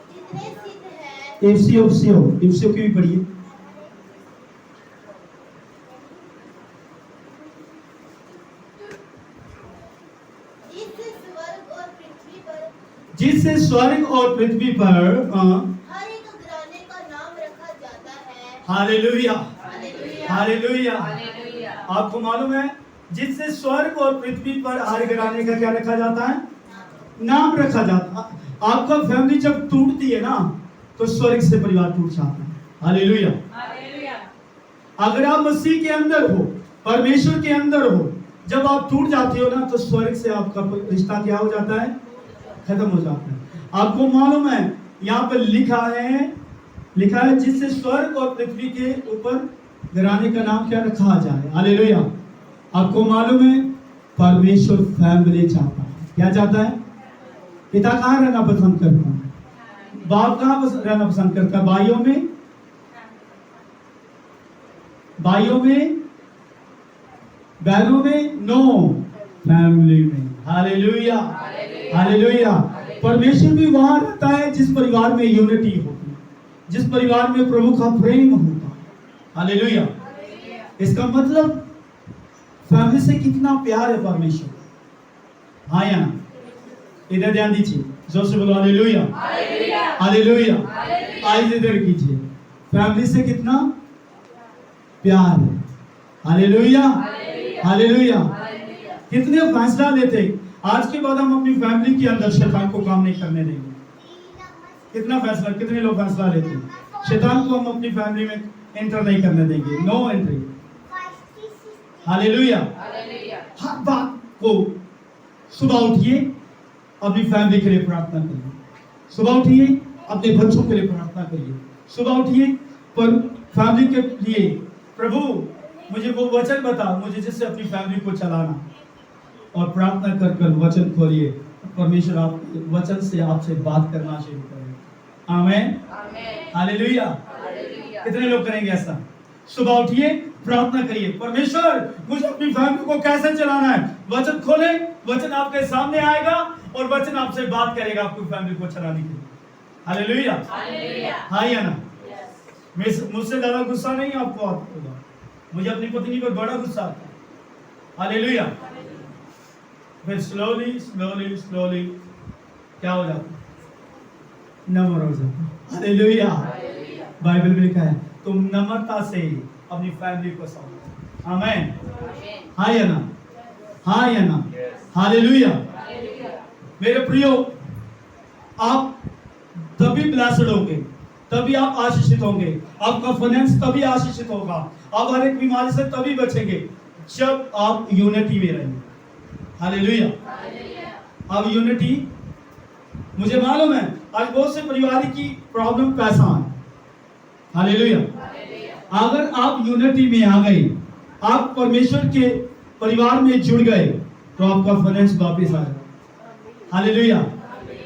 जितने सिद्ध है इफ्सियों की भी पढ़िए। जिससे स्वर्ग और पृथ्वी पर हर एक घराने का नाम रखा जाता है। Hallelujah, hallelujah. हालेलुया। आपको मालूम है, जिससे स्वर्ग और पृथ्वी पर हर घराने का क्या रखा जाता है? नाम रखा जाता है। आपका फैमिली जब टूटती है ना, तो स्वर्ग से परिवार टूट जाता है। Hallelujah, hallelujah. अगर आप मसीह के अंदर हो, परमेश्वर के अंदर हो, जब आप टूट जाते हो ना, तो स्वर्ग से आपका रिश्ता क्या हो जाता है? खत्म हो जाता है। आपको मालूम है, यहाँ पर लिखा है जिससे स्वर्ग और पृथ्वी के ऊपर घराने का नाम क्या रखा जाए। हालेलुया। आपको मालूम है, परमेश्वर फैमिली चाहता है। क्या चाहता है? पिता कहाँ रहना पसंद करता है? बाप कहाँ रहना पसंद करता है? भाइयों में, बहनों में? नो, फैमिली में। Hallelujah, hallelujah. परमेश्वर भी वहां रहता है जिस परिवार में यूनिटी होती है, जिस परिवार में प्रभु का प्रेम होता है। हालेलुया। इसका मतलब फैमिली से कितना प्यार है परमेश्वर। हाँ या ना? इधर ध्यान दीजिए, जोर से बोलो हालेलुया, हालेलुया। आइए इधर कीजिए, फैमिली से कितना प्यार है। Hallelujah, hallelujah. कितने फैसला लेते, आज के बाद हम अपनी फैमिली के अंदर शैतान को काम नहीं करने देंगे। कितने लोग फैसला लेते हैं, शैतान को हम अपनी फैमिली में एंटर नहीं करने देंगे। No entry. हालेलुया। हर बात को सुबह उठिए, अपनी फैमिली के लिए प्रार्थना करिए। सुबह उठिए, अपने बच्चों के लिए प्रार्थना करिए। सुबह उठिए, पर फैमिली के लिए, प्रभु मुझे वो वचन बता, मुझे जिससे अपनी फैमिली को चलाना, और प्रार्थना कर कर वचन खोलिए। परमेश्वर आप वचन से आपसे बात करना शुरू करें। आमीन, हालेलुया। कितने लोग करेंगे ऐसा? सुबह उठिए, प्रार्थना करिए, परमेश्वर मुझे अपनी फैमिली को कैसे चलाना है। वचन खोले, वचन आपके सामने आएगा और वचन आपसे बात करेगा आपकी फैमिली को चलाने के लिए। हालेलुया, हाँ या ना? मुझसे ज्यादा गुस्सा नहीं आपको आता होगा, मुझे अपनी पत्नी पर बड़ा गुस्सा आता है। हालेलुया। फिर स्लोली स्लोली स्लोली क्या हो जाता है? नम्र हो जाता है। हालेलुया। बाइबल में लिखा है तुम नम्रता से अपनी फैमिली को संभालो। आमीन, हाँ या ना? हाँ या ना? हालेलुया। मेरे प्रियो, आप तभी ब्लेस्ड होंगे, तभी आप आशीषित होंगे, आपका फाइनेंस तभी आशीषित होगा, आप हर एक बीमारी से तभी बचेंगे जब आप यूनिटी में रहेंगे। हालेलुया। अब यूनिटी, मुझे मालूम है आज बहुत से परिवार की प्रॉब्लम पैसा है। हालेलुया। अगर आप यूनिटी में आ गए, आप परमेश्वर के परिवार में जुड़ गए, तो आपका फाइनेंस वापस आएगा। हालेलुया।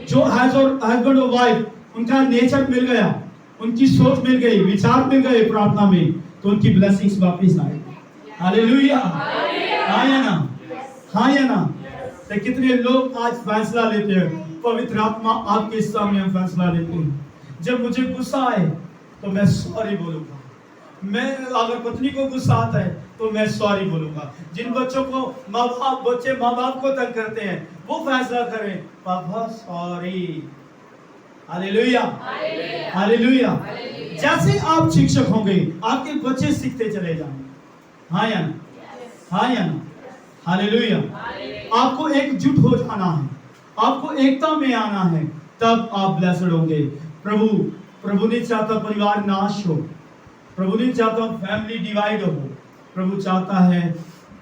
जो हस्बैंड और वाइफ, उनका नेचर मिल गया, उनकी सोच मिल गई, विचार मिल गए प्रार्थना में, तो उनकी ब्लेसिंग्स वापस आएगी। हालेलुया, हाँ या ना? हाँ या ना? तो कितने लोग आज फैसला लेते हैं, पवित्र आत्मा आपके सामने हम फैसला लेते हैं, जब मुझे गुस्सा आए तो मैं सॉरी बोलूंगा, मैं अगर पत्नी को गुस्सा आता है तो मैं सॉरी बोलूंगा। जिन बच्चों को बच्चे माँ बाप को तंग करते हैं, वो फैसला करें पापा सॉरी। Hallelujah, hallelujah. जैसे आप शिक्षक होंगे, आपके बच्चे सीखते चले जाएंगे। हाँ या ना? हाँ या ना? हालेलुया। आपको एकजुट हो जाना है, आपको एकता में आना है, तब आप ब्लेस्ड होंगे। प्रभु नहीं चाहता परिवार नाश हो, प्रभु नहीं चाहता फैमिली डिवाइड हो। प्रभु चाहता है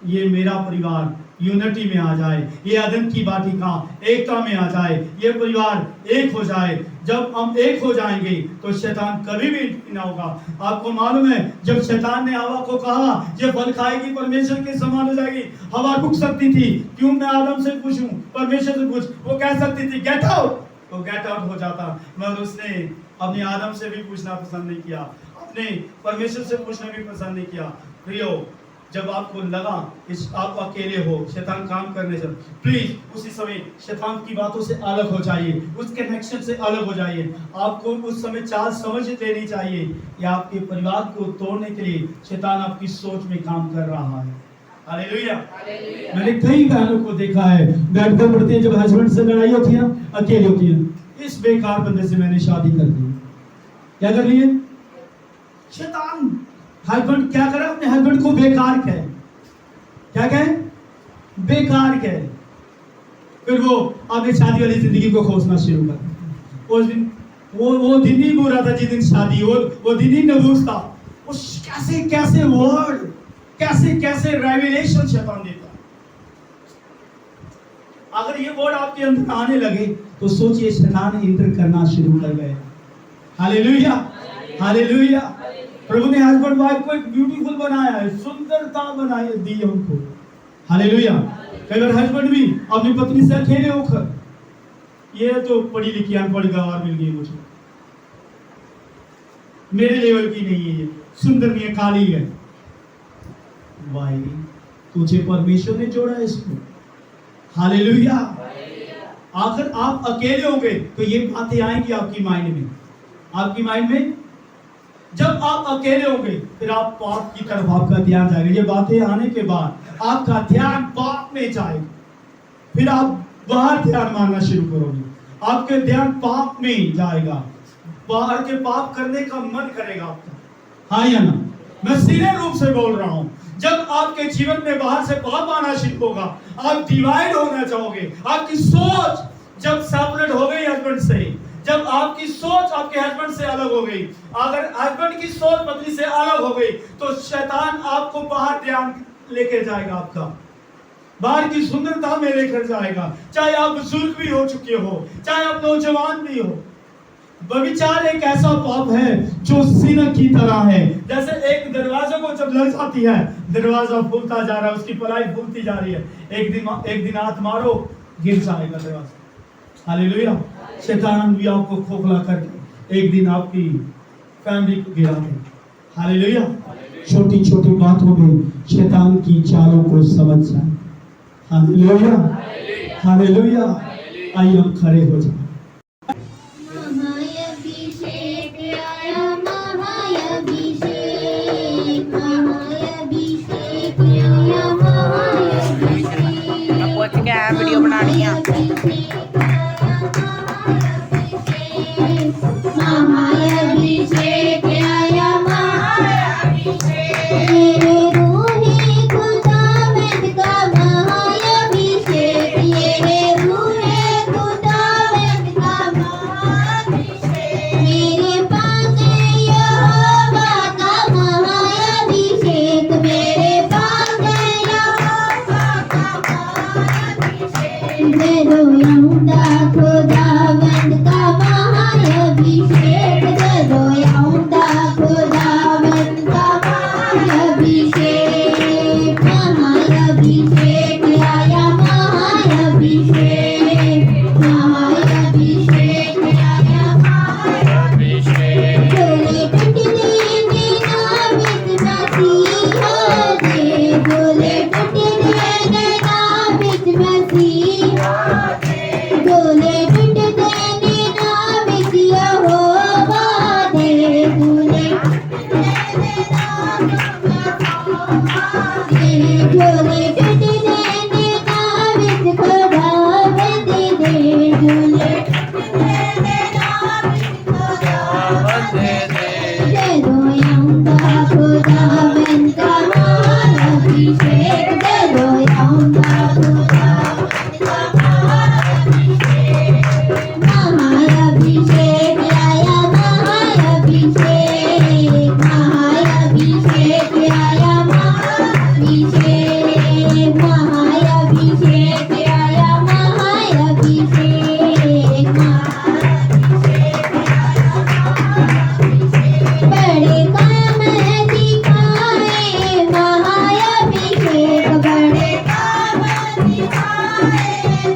ये मेरा परिवार यूनिटी में आ जाए, ये अदन की वाटिका एकता में आ जाए, ये परिवार एक हो जाए। जब हम एक हो जाएंगे तो शैतान कभी भी ना होगा। आपको मालूम है, जब शैतान ने हवा को कहा ये फल खाएगी परमेश्वर के समान हो जाएगी, हवा रुक सकती थी, क्यों मैं आदम से पूछूं, परमेश्वर से पूछ, वो कह सकती थी गेट आउट, तो गेट आउट हो जाता। मगर उसने अपने आदम से भी पूछना पसंद नहीं किया, अपने परमेश्वर से पूछना भी पसंद नहीं किया। प्रियो, जब आपको लगा आप अकेले हो, शैतान काम करने से, प्लीज उसी समय शैतान की बातों से अलग हो जाइए, उस कनेक्शन से अलग हो जाइए। आपको उस समय चाल समझ लेनी चाहिए कि आपके परिवार को तोड़ने के लिए शैतान आपकी सोच में काम कर रहा है। हालेलुया। मैंने कई बहनों को देखा है, बैठकर पढ़ती है, जब हस्बैंड से लड़ाई होती है ना, अकेले होती है, इस बेकार बंदे से मैंने शादी कर दी। क्या कर लिए? शैतान हस्बैंड क्या करे, अपने हस्बैंड को बेकार कहे, क्या कहे? बेकार कहे। फिर वो अपने शादी वाली जिंदगी को खोजना शुरू कर। उस दिन वो दिन ही बुरा था जिस दिन शादी, वो दिन ही नबूस था। उस कैसे कैसे वर्ड, कैसे कैसे रेवलेशन शैतान देता। अगर ये वर्ड आपके अंदर आने लगे तो सोचिए शैतान इंटर करना शुरू कर गए। Hallelujah, hallelujah. प्रभु ने हस्बैंड वाइफ को एक ब्यूटीफुल बनाया है, सुंदरता बनाई दी है उनको। हालेलुया। कई बार हस्बैंड भी अपनी पत्नी से अकेले होकर, ये तो पढ़ी लिखी अनपढ़ गवार मिल गई मुझे, मेरे लेवल की नहीं है, ये सुंदर नहीं है, काली है। भाई तुझे परमेश्वर ने जोड़ा है इसको। हालेलुया। अगर आप अकेले होंगे तो ये बातें आएंगी आपकी माइंड में, आपकी माइंड में। जब आप अकेले होंगे फिर आप पाप की तरफ आपका ध्यान जाएगा। ये बातें आने के बाद आपका ध्यान पाप में जाएगा, फिर आप बाहर ध्यान मारना शुरू करोगे, आपके ध्यान पाप में जाएगा, बाहर के पाप करने का मन करेगा आपका। हाँ या ना? मैं सीधे रूप से बोल रहा हूं, जब आपके जीवन में बाहर से पाप आना शुरू होगा, आप डिवाइड होना चाहोगे। आपकी सोच जब सेपरेट हो गई हस्बैंड से, जब आपकी सोच आपके हस्बैंड से अलग हो गई, अगर हस्बैंड की सोच पत्नी से अलग हो गई, तो शैतान आपको बाहर ध्यान लेके जाएगा, आपका बाहर की सुंदरता में लेकर जाएगा। चाहे आप बुजुर्ग भी हो चुके हो, चाहे आप नौजवान भी हो। व्यभिचार एक ऐसा पाप है जो सिन की तरह है। जैसे एक दरवाजे को जब लग जाती है, दरवाजा फूलता जा रहा है, उसकी पलाई फूलती जा रही है, एक दिन हाथ मारो गिर जाएगा दरवाजा। हालेलुया। शैतान भी आपको खोखला करके एक दिन आपकी फैमिली को गिरा दे। हालेलुया। छोटी छोटी बातों में शैतान की चालों को समझ जाए। Hallelujah, hallelujah. आइए हम खड़े हो जाएं। महाअभिषेक आया, महाअभिषेक, महाअभिषेक आया, महाअभिषेक। पूछ के आया वीडियो बनानी है। महाअभिषेक आया, महाअभिषेक। मेरे रूहे खुदावंद का महाअभिषेक, मेरे रूहे खुदावंद का महाअभिषेक। मेरे पास यहोवा का महाअभिषेक, मेरे पास यहोवा का महाअभिषेक। दे दो यहोवा खुदावंद का महाअभिषेक, दे दो यहोवा खुदावंद का महाअभिषेक। महाअभिषेक आया, महाअभिषेक, महाअभिषेक आया, महाअभिषेक। डोले टूटने देना विच मसीहा दे, डोले टूटने देना विच मसीहा दे, डोले टूटने देना विच यहोवा दे, डोले टूटने देना डोले टूटने देना विच खुदावंद दे, डोले टूटने देना विच खुदावंद दे। दे दो यहोवा खुदावंद का महाअभिषेक, दे दो यहोवा खुदावंद का महाअभिषेक। महाअभिषेक आया, महाअभिषेक, महाअभिषेक आया, महाअभिषेक, महाअभिषेक आया, महाअभिषेक, महाअभिषेक आया, महाअभिषेक। बड़े काम दिखाए महाअभिषेक, बड़े काम दिखाए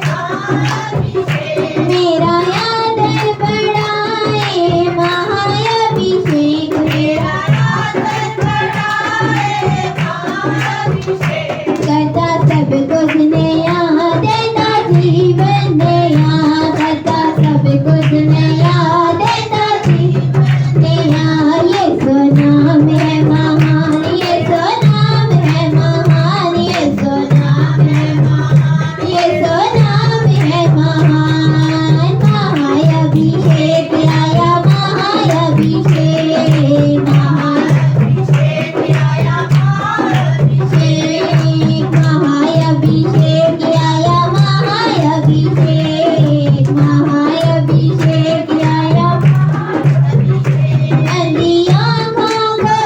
महाअभिषेक। मेरा आदर बढ़ाए महाअभिषेक, मेरा आदर बढ़ाए महाअभिषेक। करता सब कुछ नया, देता जीवन नया, करता सब कुछ नया, देता जीवन नया। ये सो नाम है महान, ये सो नाम है महान, ये सो नाम है महान, ये सो नाम है महान। महाअभिषेक आया, महाअभिषेक, महाअभिषेक आया, महाअभिषेक, महाअभिषेक आया, महाअभिषेक, महाअभिषेक आया, महाअभिषेक। अंधियों को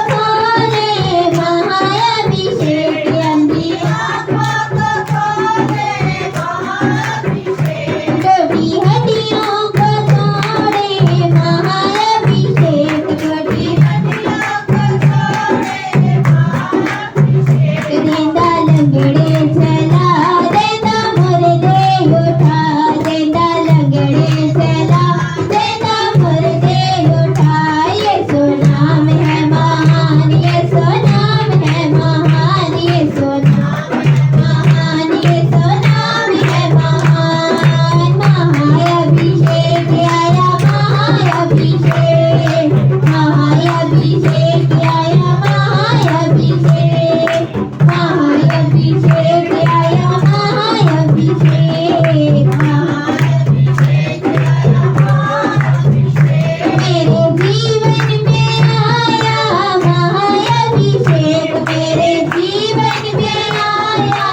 खोले महाअभिषेक, अंधियों को खोले महाअभिषेक। टूटी हड्डियों को तोड़े महाअभिषेक, टूटी हड्डियों को तोड़े महाअभिषेक। देंदा लंगड़े चला, देंदा मुर्दे उठा, देंदा लंगड़े चला, देंदा मुर्दे उठा। ये सो नाम है महान, ये सो नाम है महान, ये सो नाम है महान, ये सो नाम है महान। महाअभिषेक आया, महाअभिषेक, महाअभिषेक आया, महाअभिषेक, महाअभिषेक आया, महाअभिषेक, महाअभिषेक आया, महाअभिषेक। मेरे जीवन में आया महाअभिषेक, मेरे जीवन में आया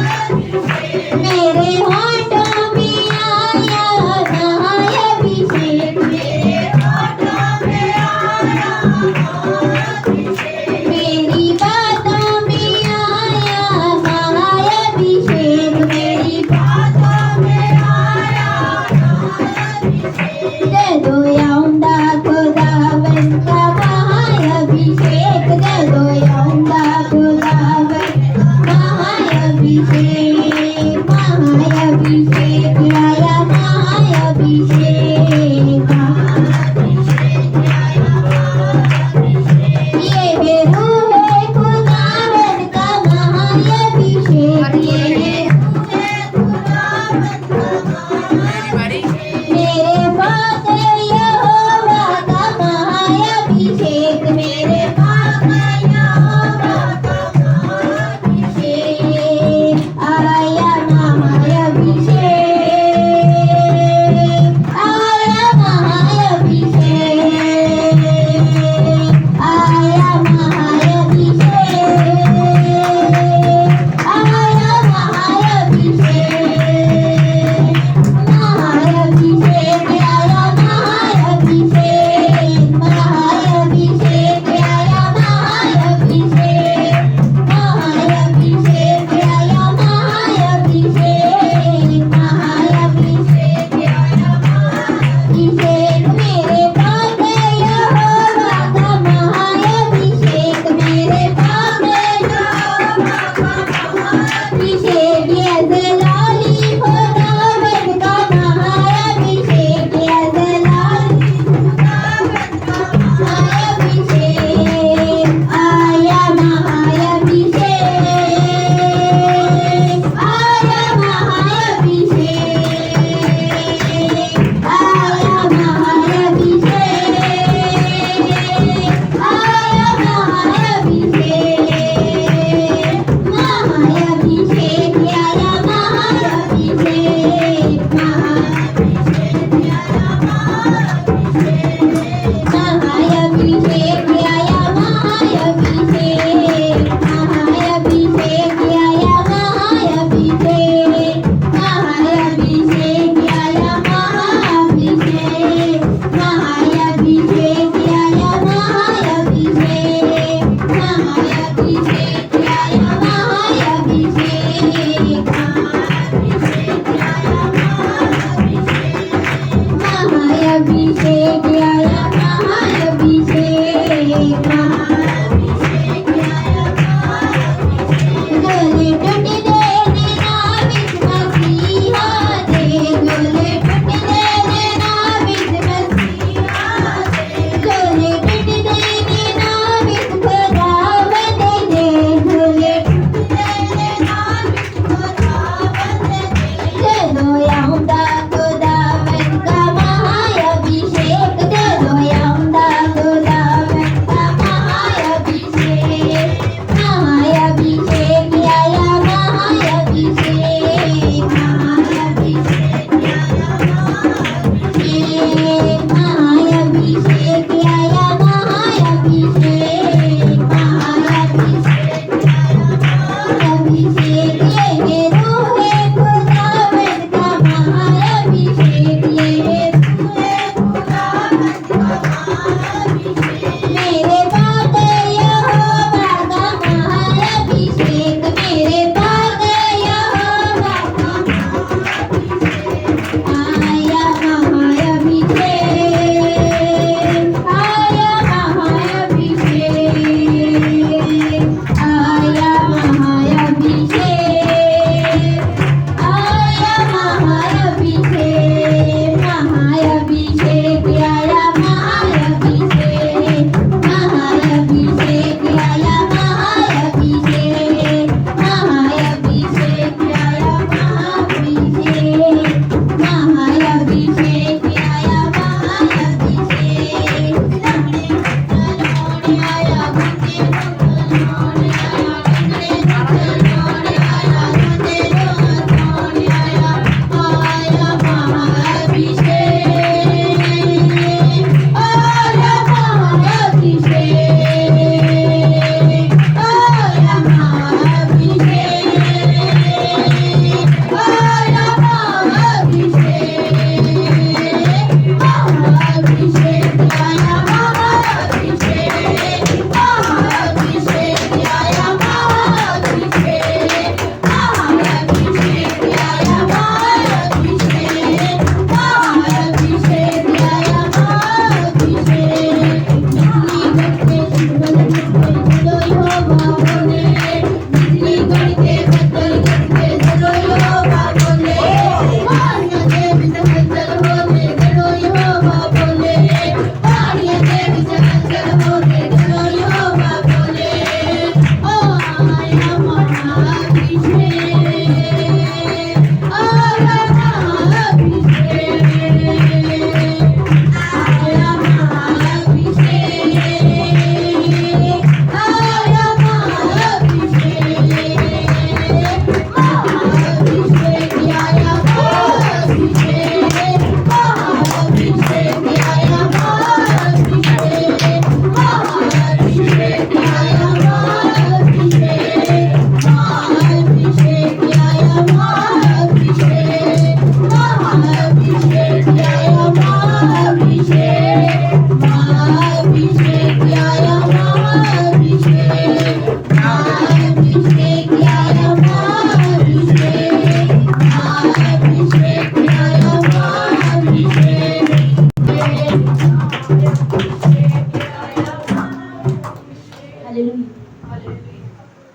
महाअभिषेक। मेरे होठों में आया महाअभिषेक, मेरे होठों में आया महाअभिषेक। मेरी बातों में आया महाअभिषेक, मेरी बातों में आया महाअभिषेक। दे दो यहोवा खुदावंद का महाअभिषेक, दे दो यहोवा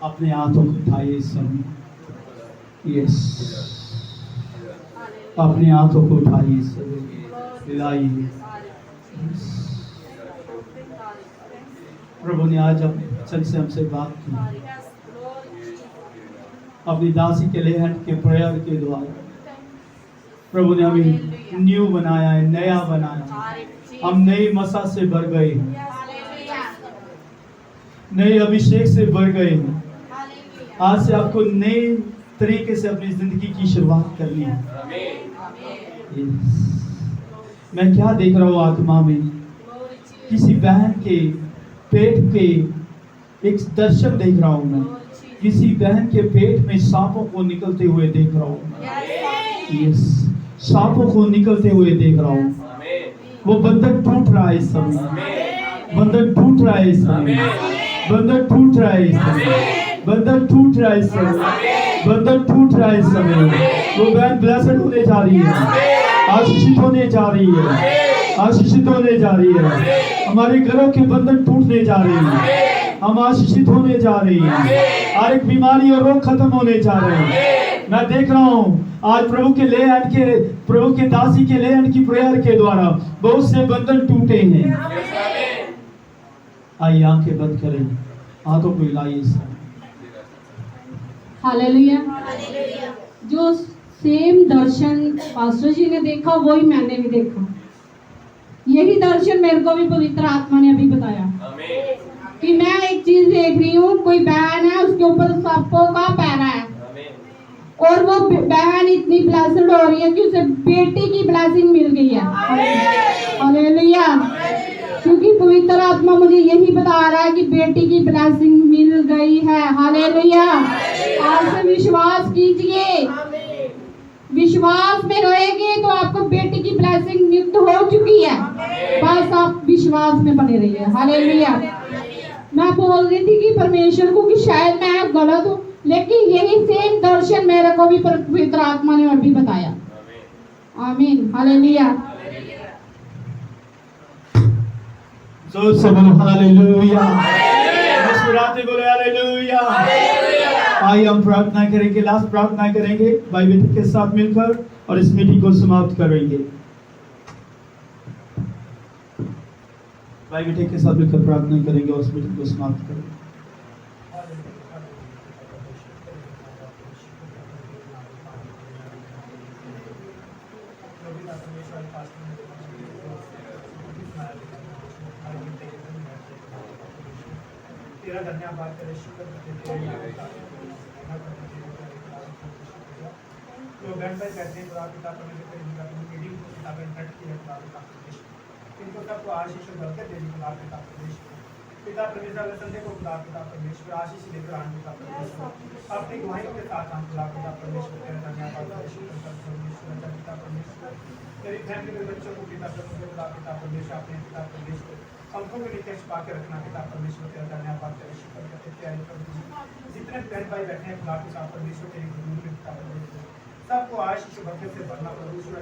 अपने हाथों को उठाइए इस समय। यस, अपने हाथों को उठाइए इस समय, हिलाइए। प्रभु ने आज अपने वचन से हमसे बात की, अपनी दासी के लेहन के प्रेयर के द्वारा प्रभु ने हमें न्यू बनाया है, नया बनाया। हम नई मसा से भर गए हैं, नए अभिषेक से भर गए हैं। आज से आपको नए तरीके से अपनी जिंदगी की शुरुआत करनी है। मैं क्या देख रहा हूँ आत्मा में, किसी बहन के पेट के एक दर्शन देख रहा हूँ मैं। किसी बहन के पेट में सांपों को निकलते हुए देख रहा हूँ। यस, सांपों को निकलते हुए देख रहा हूँ। वो बंधन टूट रहा है इस समय, बंधन टूट रहा है इस समय, बंधन टूट रहा है इस समय, बंधन टूट रहा है इस समय, बंधन टूट रहा है इस समय। वो बहन ब्लेस्ड होने जा रही है, आशीषित होने जा रही है, आशीषित होने जा रही है। हमारे घरों के बंधन टूटने जा रहे हैं, हम आशीषित होने जा रहे हैं। हर एक बीमारी और रोग खत्म होने जा रहे हैं। मैं देख रहा हूँ आज प्रभु के दासी के लेहन की प्रेयर के द्वारा बहुत से बंधन टूटे हैं। आइए आंखें बंद करें, हाथों को हिलाइए। हालेलुया। जो सेम दर्शन पास्टर जी ने देखा वही मैंने भी देखा। यही दर्शन मेरे को भी पवित्र आत्मा ने अभी बताया कि मैं एक चीज देख रही हूँ, कोई बहन है उसके ऊपर सांपों का पैरा है और वो बहन इतनी ब्लेस्ड हो रही है कि उसे बेटी की ब्लेसिंग मिल गई है। हालेलुया। क्योंकि पवित्र आत्मा मुझे यही बता रहा है कि बेटी की ब्लेसिंग मिल गई है। हालेलुया। आज से विश्वास कीजिए, विश्वास में रहेंगे तो आपको बेटी की ब्लेसिंग नियुक्त हो चुकी है। बस आप विश्वास में बने रहिए। हालेलुया। मैं बोल रही थी कि परमेश्वर को कि शायद मैं गलत हूँ, लेकिन यही सेम दर्शन मेरे को भी पवित्र आत्मा ने अभी बताया। आमीन। हालेलुया। जोर से बोलो हालेलुया। मुस्कुराते बोले हालेलुया। आइए हम प्रार्थना करेंगे, लास्ट प्रार्थना करेंगे भाई बेटे के साथ मिलकर और इस मीटिंग को समाप्त करेंगे। भाई बेटे के साथ मिलकर प्रार्थना करेंगे और इस मीटिंग को समाप्त करेंगे। तेरा धन्यवाद करे, शुक्र करते हैं जो बहन भाई कहते हैं खुदा पिता परमेश्वर मीटिंग को पिता ने कट किया खुदा पिता परमेश्वर इनको सबको आशीष और बरकत देने खुदा पिता परमेश्वर संडे को खुदा पिता परमेश्वर आशीष लेकर आने पिता परमेश्वर अपनी गवाहियों के साथ हम खुदा पिता परमेश्वर तेरा धन्यवाद करे, शुक्र करते हैं पिता परमेश्वर तेरी फैमिली के बच्चों को पिता परमेश्वर अपने पिता परमेश्वर हमको भी नित्य छुपा के रखना पिता परमेश्वर तेरा धन्यवाद करे, शुक्र करते तैयारी कर जितने बहन भाई बैठे हैं खुदा पिता परमेश्वर तेरी गुरु में पिता परमेश्वर सबको आशीष बरकत से भरना परमेश्वर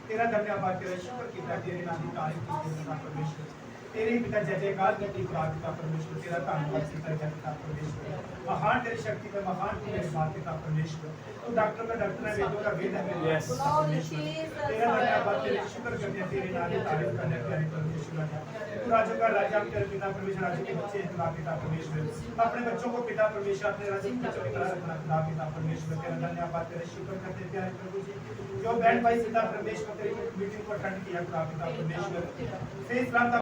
तेरा धन्यवाद करे, शुक्र किया तेरे नाम की तारीफ की पिता परमेश्वर तेरे ही पिता जय जयकार करती पिता परमेश्वर तेरा धन्यवाद पिता परमेश्वर महान तेरी शक्ति पर महान तू मेरे बात पिता परमेश्वर तो डॉक्टर का डॉक्टर है, वेदों का वेद है पिता परमेश्वर तेरा धन्यवाद तेरे शुक्र करते हैं तेरे नाम की तारीफ करने प्यारे परमेश्वर तू राज्यों का राजा तेरे पिता परमेश्वर राज्य के बच्चे हैं पिता परमेश्वर अपने बच्चों को पिता परमेश्वर अपने राज्य के बच्चों की तरह रखना पिता परमेश्वर तेरा धन्यवाद तेरे शुक्र करते हैं प्यारे प्रभु जी जो बहन भाई पिता परमेश्वर तेरी मीटिंग को अटेंड किया पिता परमेश्वर से इस्लाम